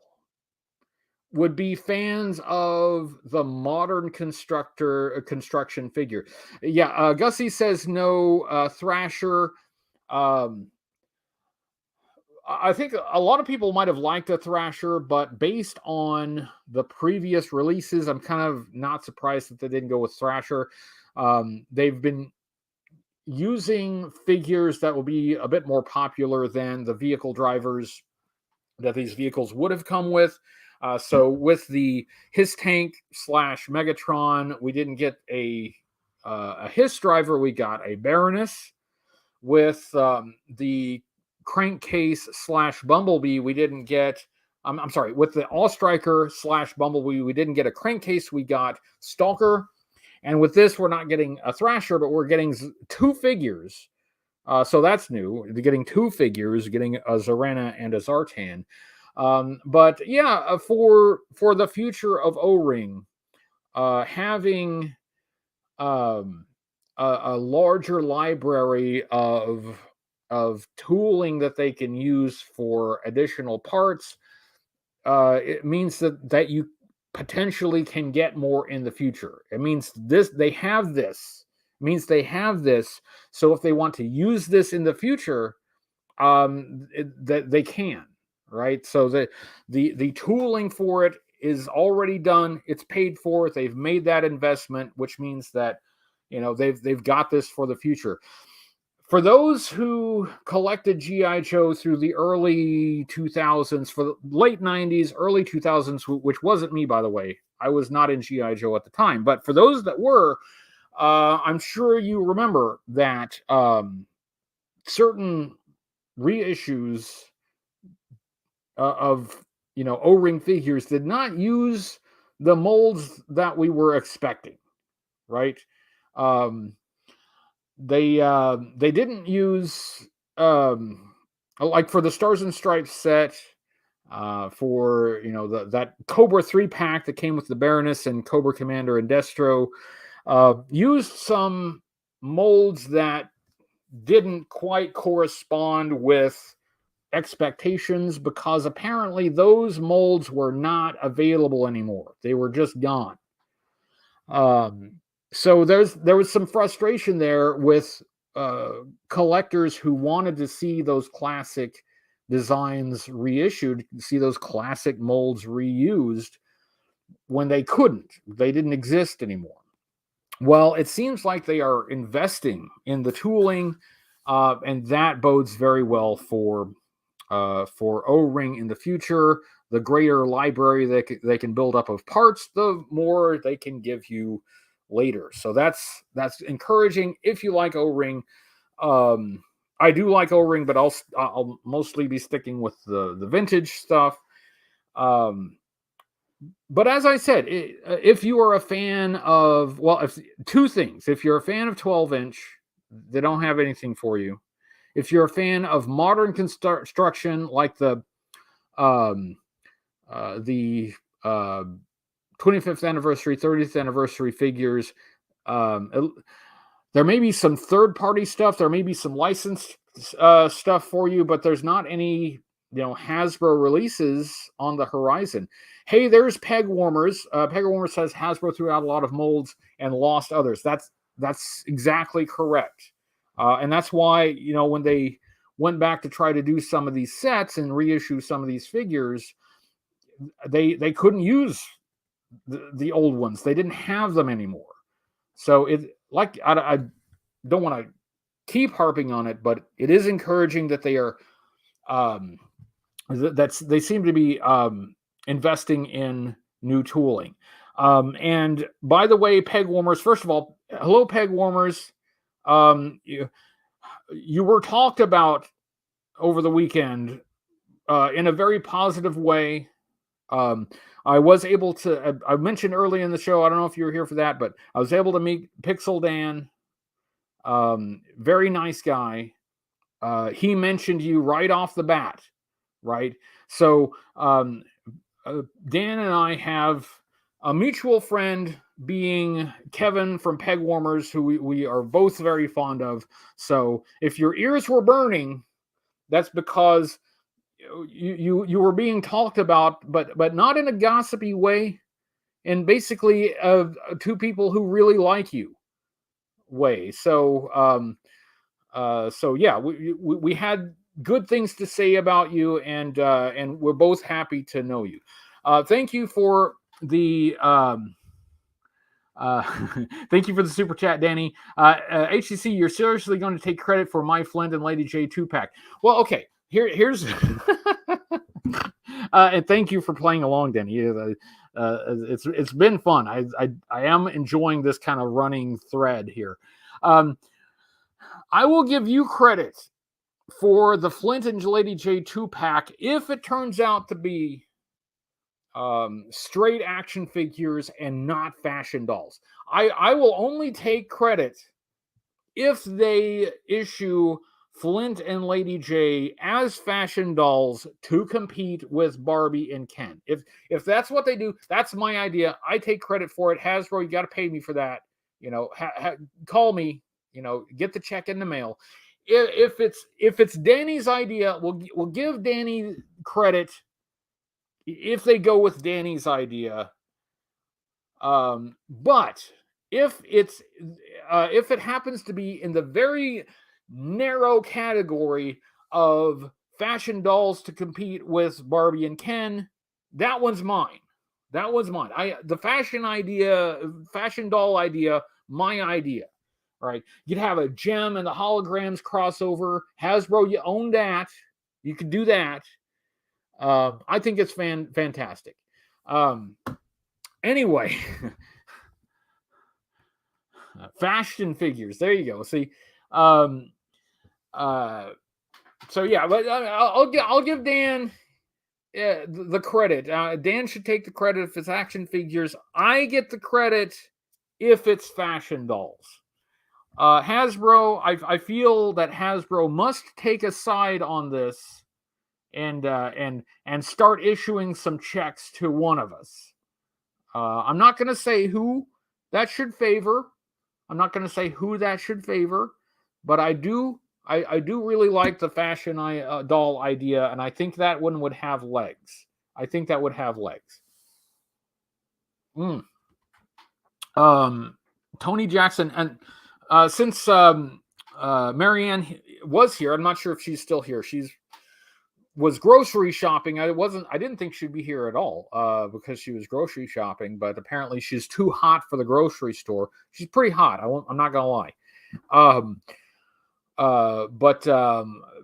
would be fans of the modern construction figure. Yeah, Gussie says no. Thrasher. Um, I think a lot of people might have liked a Thrasher, but based on the previous releases, I'm kind of not surprised that they didn't go with Thrasher. They've been using figures that will be a bit more popular than the vehicle drivers that these vehicles would have come with. So with the His Tank / Megatron, we didn't get a His driver. We got a Baroness. With the Crankcase / Bumblebee, we didn't get. I'm sorry. With the All Striker / Bumblebee, we didn't get a Crankcase. We got Stalker. And with this, we're not getting a Thrasher, but we're getting 2 figures. So that's new. Getting 2 figures, getting a Zarana and a Zartan. But yeah, for the future of O-Ring, having a larger library of tooling that they can use for additional parts, it means that you potentially can get more in the future. It means they have this. So if they want to use this in the future, that they can, right? So the tooling for it is already done. It's paid for. They've made that investment, which means that they've got this for the future. For those who collected G.I. Joe through the early 2000s, for the late 90s, early 2000s, which wasn't me, by the way. I was not in G.I. Joe at the time. But for those that were, I'm sure you remember that certain reissues of O-ring figures did not use the molds that we were expecting, right? They didn't use like for the Stars and Stripes set, for that Cobra 3-pack that came with the Baroness and Cobra Commander and Destro, used some molds that didn't quite correspond with expectations because apparently those molds were not available anymore. They were just gone. So there was some frustration there with collectors who wanted to see those classic designs reissued, see those classic molds reused when they couldn't. They didn't exist anymore. Well, it seems like they are investing in the tooling, and that bodes very well for O-Ring in the future. The greater library they can build up of parts, the more they can give you later. So that's encouraging if you like O-Ring. I do like O-Ring, but I'll mostly be sticking with the vintage stuff. But as I said, if you are a fan of, if 2 things. If you're a fan of 12-inch, they don't have anything for you. If you're a fan of modern construction, like the 25th anniversary, 30th anniversary figures, there may be some third-party stuff. There may be some licensed stuff for you, but there's not any Hasbro releases on the horizon. Hey, there's Peg Warmers. Peg Warmers says Hasbro threw out a lot of molds and lost others. That's exactly correct. And that's why, when they went back to try to do some of these sets and reissue some of these figures, they couldn't use the old ones. They didn't have them anymore. So I don't want to keep harping on it, but it is encouraging that they are they seem to be investing in new tooling. And by the way, peg warmers. First of all, hello, peg warmers. You were talked about over the weekend in a very positive way. I was able to. I mentioned early in the show. I don't know if you were here for that, but I was able to meet Pixel Dan. Very nice guy. He mentioned you right off the bat, right? So Dan and I have a mutual friend, being Kevin from Peg Warmers, who we are both very fond of. So if your ears were burning, that's because you were being talked about, but not in a gossipy way, and basically two people who really like you way. So so yeah, we had good things to say about you, and we're both happy to know you. Thank you for the thank you for the super chat, Danny. HCC, you're seriously going to take credit for my Flint and Lady J 2-pack? Well, okay. Here's and thank you for playing along, Danny. It's been fun. I am enjoying this kind of running thread here. I will give you credit for the Flint and Lady J 2-pack if it turns out to be straight action figures and not fashion dolls. I will only take credit if they issue Flint and Lady J as fashion dolls to compete with Barbie and Ken. If that's what they do, that's my idea. I take credit for it. Hasbro, you got to pay me for that. Call me. Get the check in the mail. If it's Danny's idea, we'll give Danny credit if they go with Danny's idea. But if it happens to be in the very narrow category of fashion dolls to compete with Barbie and Ken, that one's mine. The fashion doll idea, my idea. Right? You'd have a gem and the holograms crossover. Hasbro, you own that. You could do that. I think it's fantastic. Anyway, fashion figures. There you go. See, so yeah, but I'll give Dan the credit. Dan should take the credit if it's action figures. I get the credit if it's fashion dolls. Hasbro, I feel that Hasbro must take a side on this and start issuing some checks to one of us. I'm not going to say who that should favor. But I do really like the fashion doll idea, and I think that one would have legs. Tony Jackson, and since Marianne was here, I'm not sure if she's still here. Was grocery shopping. I didn't think she'd be here at all because she was grocery shopping, but apparently she's too hot for the grocery store. She's pretty hot. I'm not gonna lie. But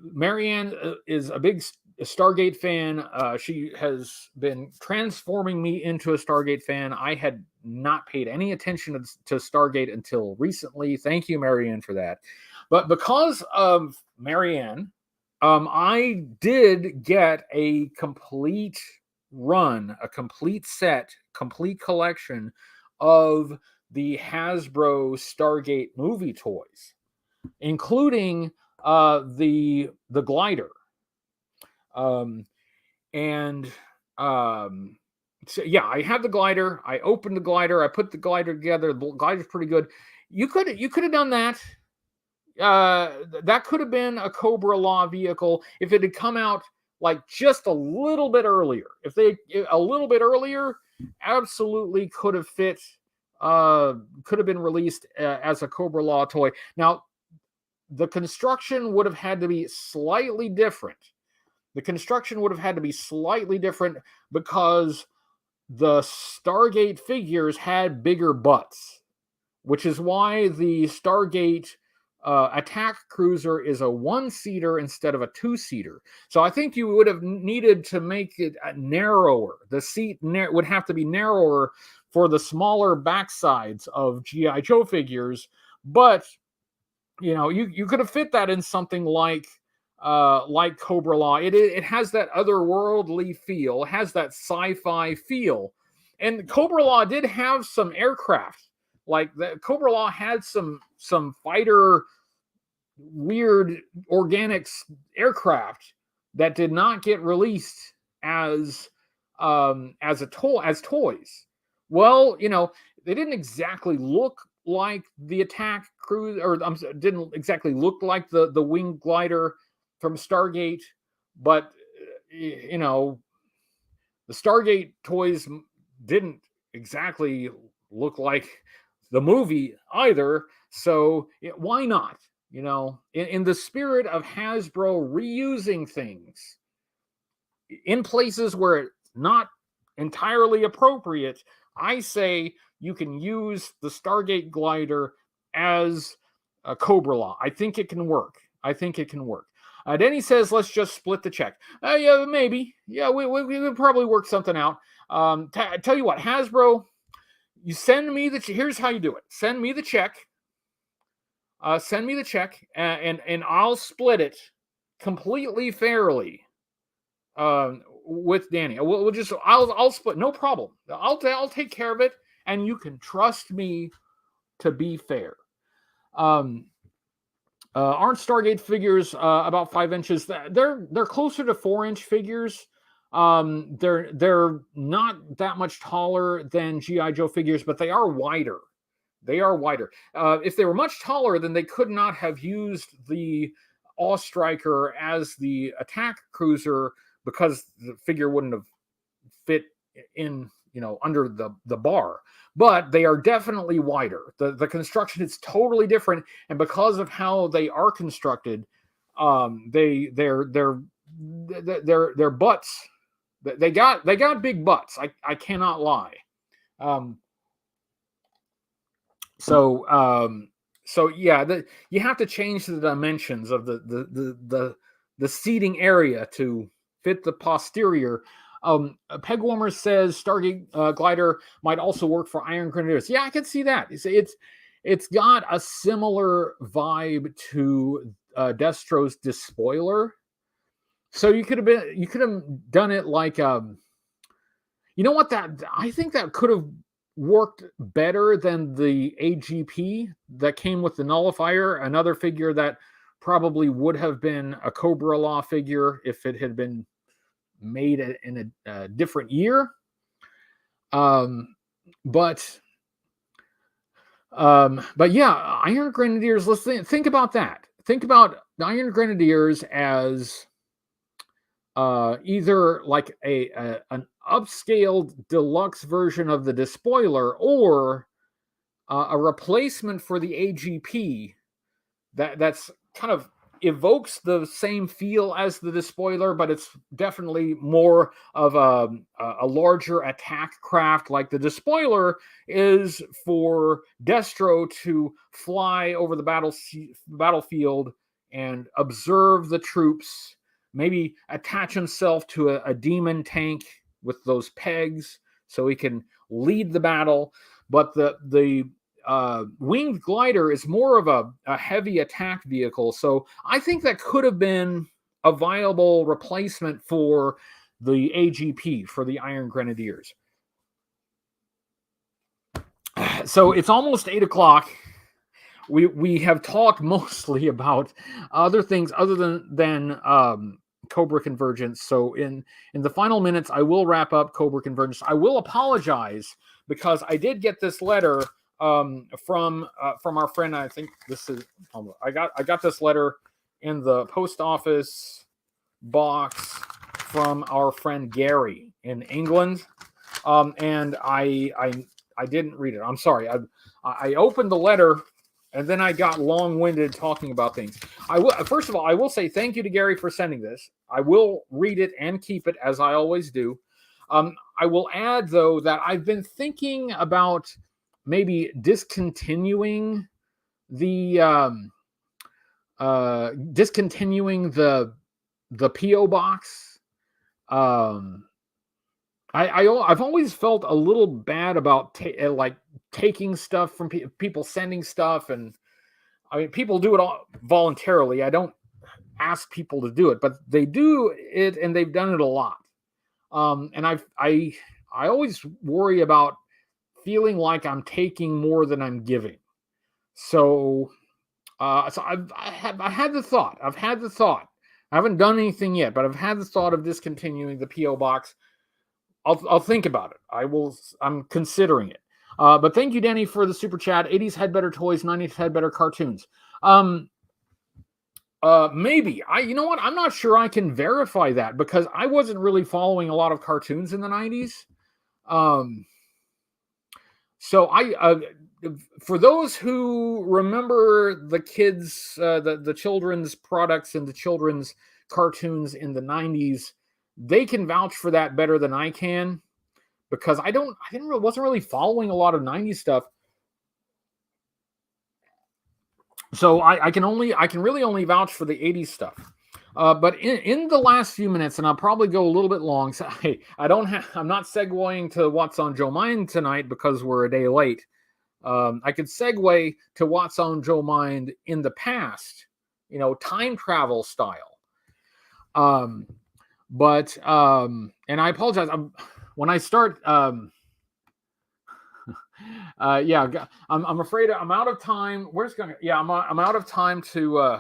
Marianne is a big Stargate fan. She has been transforming me into a Stargate fan. I had not paid any attention to Stargate until recently. Thank you, Marianne, for that. But because of Marianne, I did get a complete run, a complete set, complete collection of the Hasbro Stargate movie toys, including the glider. So yeah, I have the glider. I opened the glider. I put the glider together. The glider's pretty good. You could have done that. That could have been a Cobra Law vehicle if it had come out like just a little bit earlier. A little bit earlier, absolutely could have fit. Could have been released as a Cobra Law toy. Now, the construction would have had to be slightly different. Because the Stargate figures had bigger butts. which is why the Stargate attack cruiser is a one-seater instead of a two-seater. So I think you would have needed to make it narrower. The seat would have to be narrower for the smaller backsides of G.I. Joe figures, but you could have fit that in something like Cobra Law. It has that otherworldly feel, has that sci-fi feel, and Cobra Law did have some aircraft. Like the Cobra Law had some fighter weird organics aircraft that did not get released as toys. Well, they didn't exactly look like the attack cruise, or didn't exactly look like the winged glider from Stargate, but the Stargate toys didn't exactly look like the movie either. So why not? In the spirit of Hasbro reusing things in places where it's not entirely appropriate, I say you can use the Stargate glider as a Cobra Law. I think it can work. Denny says, let's just split the check. Yeah, maybe. Yeah, we would probably work something out. Tell you what, Hasbro, you send me here's how you do it. Send me the check. And I'll split it completely fairly with Danny. I'll split, no problem. I'll take care of it, and you can trust me to be fair. Aren't Stargate figures about 5 inches? They're closer to 4-inch figures. They're not that much taller than G.I. Joe figures, but they are wider. If they were much taller, then they could not have used the Awe Striker as the attack cruiser, because the figure wouldn't have fit in, under the bar. But they are definitely wider. The construction is totally different, and because of how they are constructed, their butts, they got big butts. I cannot lie. So yeah, you have to change the dimensions of the seating area to fit the posterior. Pegwarmer says Stargate glider might also work for Iron Grenadiers. Yeah, I can see that. It's got a similar vibe to Destro's Despoiler. So you could have done it like I think that could have worked better than the AGP that came with the Nullifier, another figure that probably would have been a Cobra Law figure if it had been made in a different year. But yeah, Iron Grenadiers, let's think about that. Think about the Iron Grenadiers as either like an upscaled deluxe version of the Despoiler, or a replacement for the AGP that's kind of evokes the same feel as the Despoiler, but it's definitely more of a larger attack craft. Like the Despoiler is for Destro to fly over the battlefield and observe the troops, maybe attach himself to a demon tank with those pegs so he can lead the battle. But the winged glider is more of a heavy attack vehicle. So I think that could have been a viable replacement for the AGP, for the Iron Grenadiers. So it's almost 8 o'clock. We have talked mostly about other things other than Cobra Convergence. So in the final minutes, I will wrap up Cobra Convergence. I will apologize because I did get this letter from our friend. I think this is I got this letter in the post office box from our friend Gary in England, and I didn't read it. I'm sorry. I opened the letter, and then I got long-winded talking about things. First of all, I will say thank you to Gary for sending this. I will read it and keep it, as I always do. I will add, though, that I've been thinking about maybe discontinuing the PO box. I've always felt a little bad about like taking stuff from people, sending stuff, and I mean people do it all voluntarily. I don't ask people to do it, but they do it, and they've done it a lot. And I always worry about feeling like I'm taking more than I'm giving. So I had the thought. I've had the thought. I haven't done anything yet, but I've had the thought of discontinuing the PO box. I'll think about it. I'm considering it. But thank you, Danny, for the super chat. 80s had better toys, 90s had better cartoons. Maybe. You know what? I'm not sure I can verify that because I wasn't really following a lot of cartoons in the 90s. So for those who remember the kids, the children's products and the children's cartoons in the 90s, they can vouch for that better than I can, because wasn't really following a lot of 90s stuff. So I can really only vouch for the 80s stuff. But in the last few minutes, and I'll probably go a little bit long. So hey, I'm not segueing to what's on Joe Mind tonight because we're a day late. I could segue to what's on Joe Mind in the past, time travel style. But and I apologize. When I start, I'm afraid I'm out of time. I'm out of time to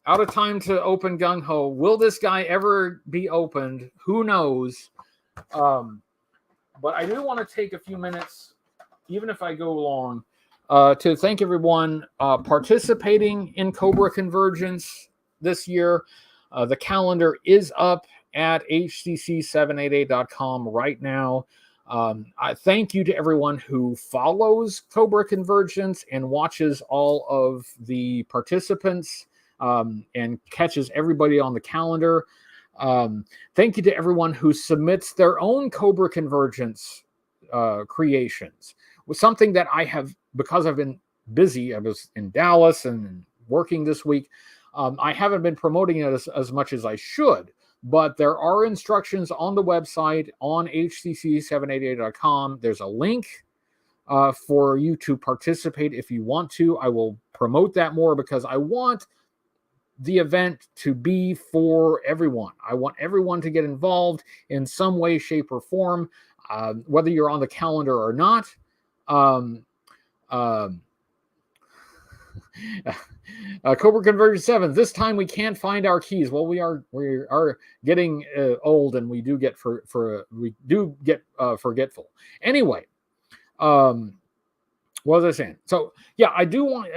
open Gung Ho. Will this guy ever be opened? Who knows? But I do want to take a few minutes, even if I go long, to thank everyone participating in Cobra Convergence this year. The calendar is up at HCC788.com right now. I thank you to everyone who follows Cobra Convergence and watches all of the participants and catches everybody on the calendar. Thank you to everyone who submits their own Cobra Convergence creations. Was something that I have, because I've been busy. I was in Dallas and working this week. I haven't been promoting it as much as I should. But there are instructions on the website on HCC788.com. There's a link for you to participate if you want to. I will promote that more because I want the event to be for everyone. I want everyone to get involved in some way, shape, or form, whether you're on the calendar or not. Cobra Convergence 7. This time we can't find our keys. Well, we are getting old, and we do get forgetful. Anyway, what was I saying? So yeah, I do want,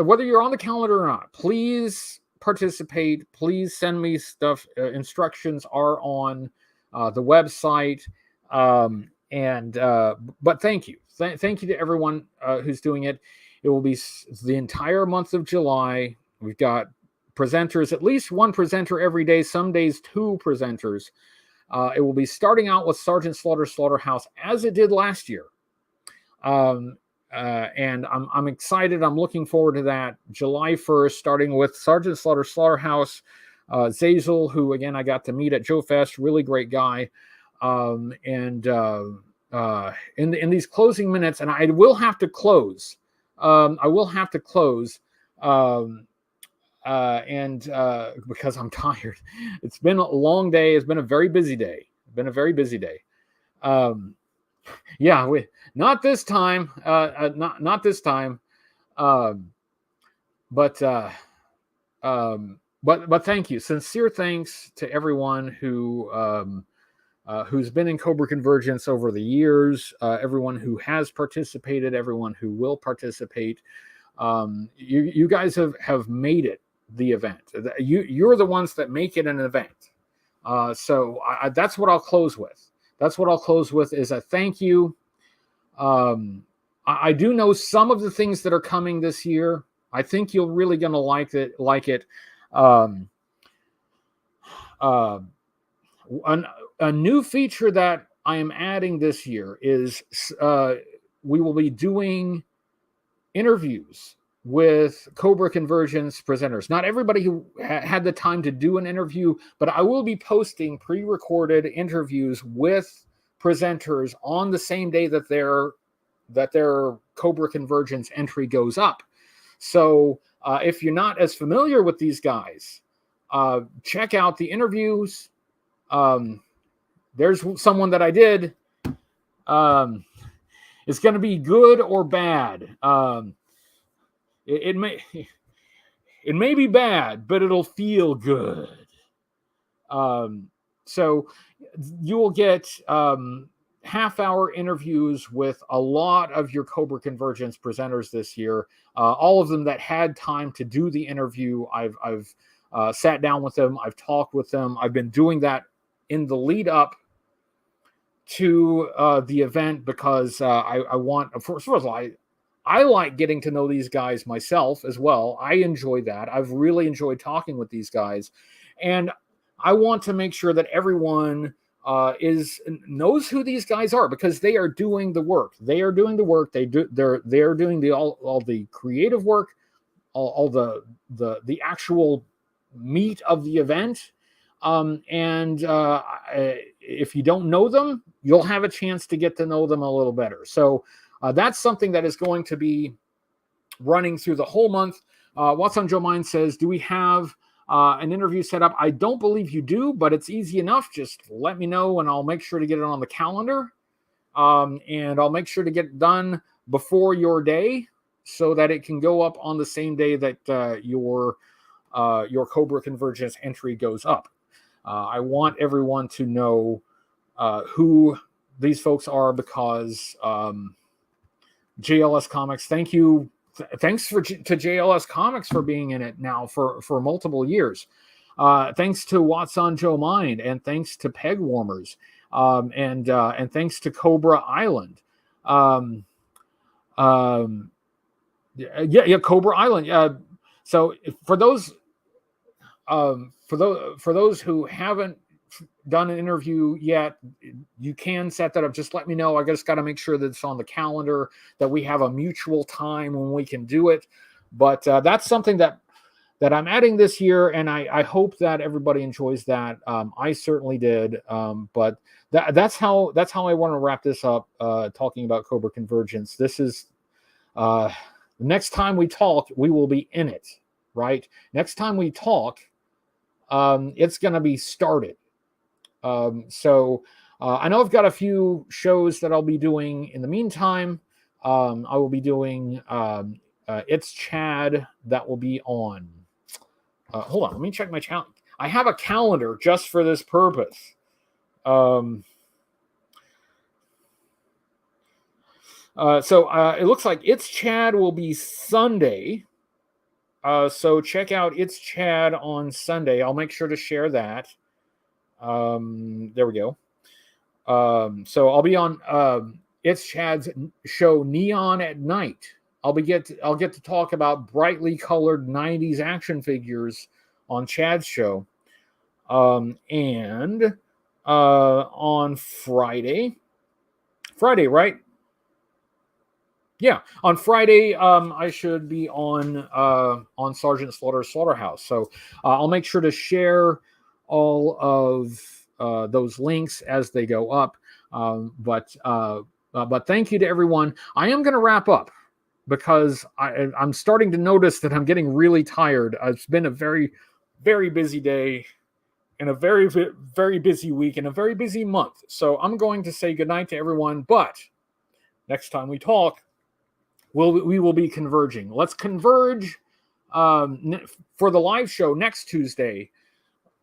whether you're on the calendar or not, please participate. Please send me stuff. Instructions are on the website. But thank you. Thank you to everyone who's doing it. It will be the entire month of July. We've got presenters, at least one presenter every day, some days two presenters. It will be starting out with Sergeant Slaughter's Slaughterhouse, as it did last year. And I'm excited. I'm looking forward to that. July 1st, starting with Sergeant Slaughter's Slaughterhouse. Zazel, who, again, I got to meet at Joe Fest, really great guy. In these closing minutes, and I will have to close. Because I'm tired. It's been a long day. It's been a very busy day. Not this time. Not this time. But thank you. Sincere thanks to everyone who's been in Cobra Convergence over the years, everyone who has participated, everyone who will participate. You guys have made it the event. You're the ones that make it an event. So that's what I'll close with. Is a thank you. I do know some of the things that are coming this year. I think you're really going to like it. A new feature that I am adding this year is we will be doing interviews with Cobra Convergence presenters. Not everybody who had the time to do an interview, but I will be posting pre-recorded interviews with presenters on the same day that their Cobra Convergence entry goes up. So if you're not as familiar with these guys, check out the interviews. There's someone that I did. It's going to be good or bad. It may be bad, but it'll feel good. So you will get half-hour interviews with a lot of your Cobra Convergence presenters this year. All of them that had time to do the interview, I've sat down with them. I've talked with them. I've been doing that in the lead up to the event because I want, first of all, I like getting to know these guys myself as well. I enjoy that. I've really enjoyed talking with these guys. And I want to make sure that everyone knows who these guys are because they are doing the work. They are doing the work. They're doing all the creative work, all the actual meat of the event. If you don't know them, you'll have a chance to get to know them a little better. So that's something that is going to be running through the whole month. What's on Joe Mind says, do we have an interview set up? I don't believe you do, but it's easy enough. Just let me know and I'll make sure to get it on the calendar. And I'll make sure to get it done before your day so that it can go up on the same day that your Cobra Convergence entry goes up. I want everyone to know who these folks are because JLS Comics, thank you. Thanks to JLS Comics for being in it now for multiple years. Thanks to What's on Joe Mind, and thanks to Peg Warmers, and thanks to Cobra Island. Cobra Island. So for those who haven't done an interview yet, you can set that up. Just let me know. I just got to make sure that it's on the calendar, that we have a mutual time when we can do it. But that's something that I'm adding this year, and I hope that everybody enjoys that. I certainly did. But that's how I want to wrap this up. Talking about Cobra Convergence. This is next time we talk, we will be in it. Right. Next time we talk, it's going to be started. So I know I've got a few shows that I'll be doing in the meantime. I will be doing It's Chad that will be on. Hold on, let me check my calendar. I have a calendar just for this purpose. So it looks like It's Chad will be Sunday. So check out It's Chad on Sunday. I'll make sure to share that. There we go. So I'll be on It's Chad's show Neon at Night. I'll get to talk about brightly colored 90s action figures on Chad's show. And on Friday, right? Yeah, on Friday, I should be on Sergeant Slaughter's Slaughterhouse. So I'll make sure to share all of those links as they go up. But thank you to everyone. I am going to wrap up because I'm starting to notice that I'm getting really tired. It's been a very, very busy day and a very, very busy week and a very busy month. So I'm going to say goodnight to everyone. But next time we talk, we will be converging. Let's converge for the live show next Tuesday.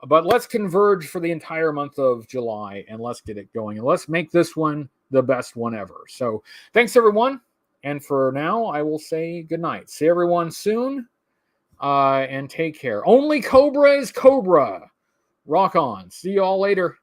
But let's converge for the entire month of July and let's get it going. And let's make this one the best one ever. So thanks, everyone. And for now, I will say goodnight. See everyone soon and take care. Only Cobra is Cobra. Rock on. See you all later.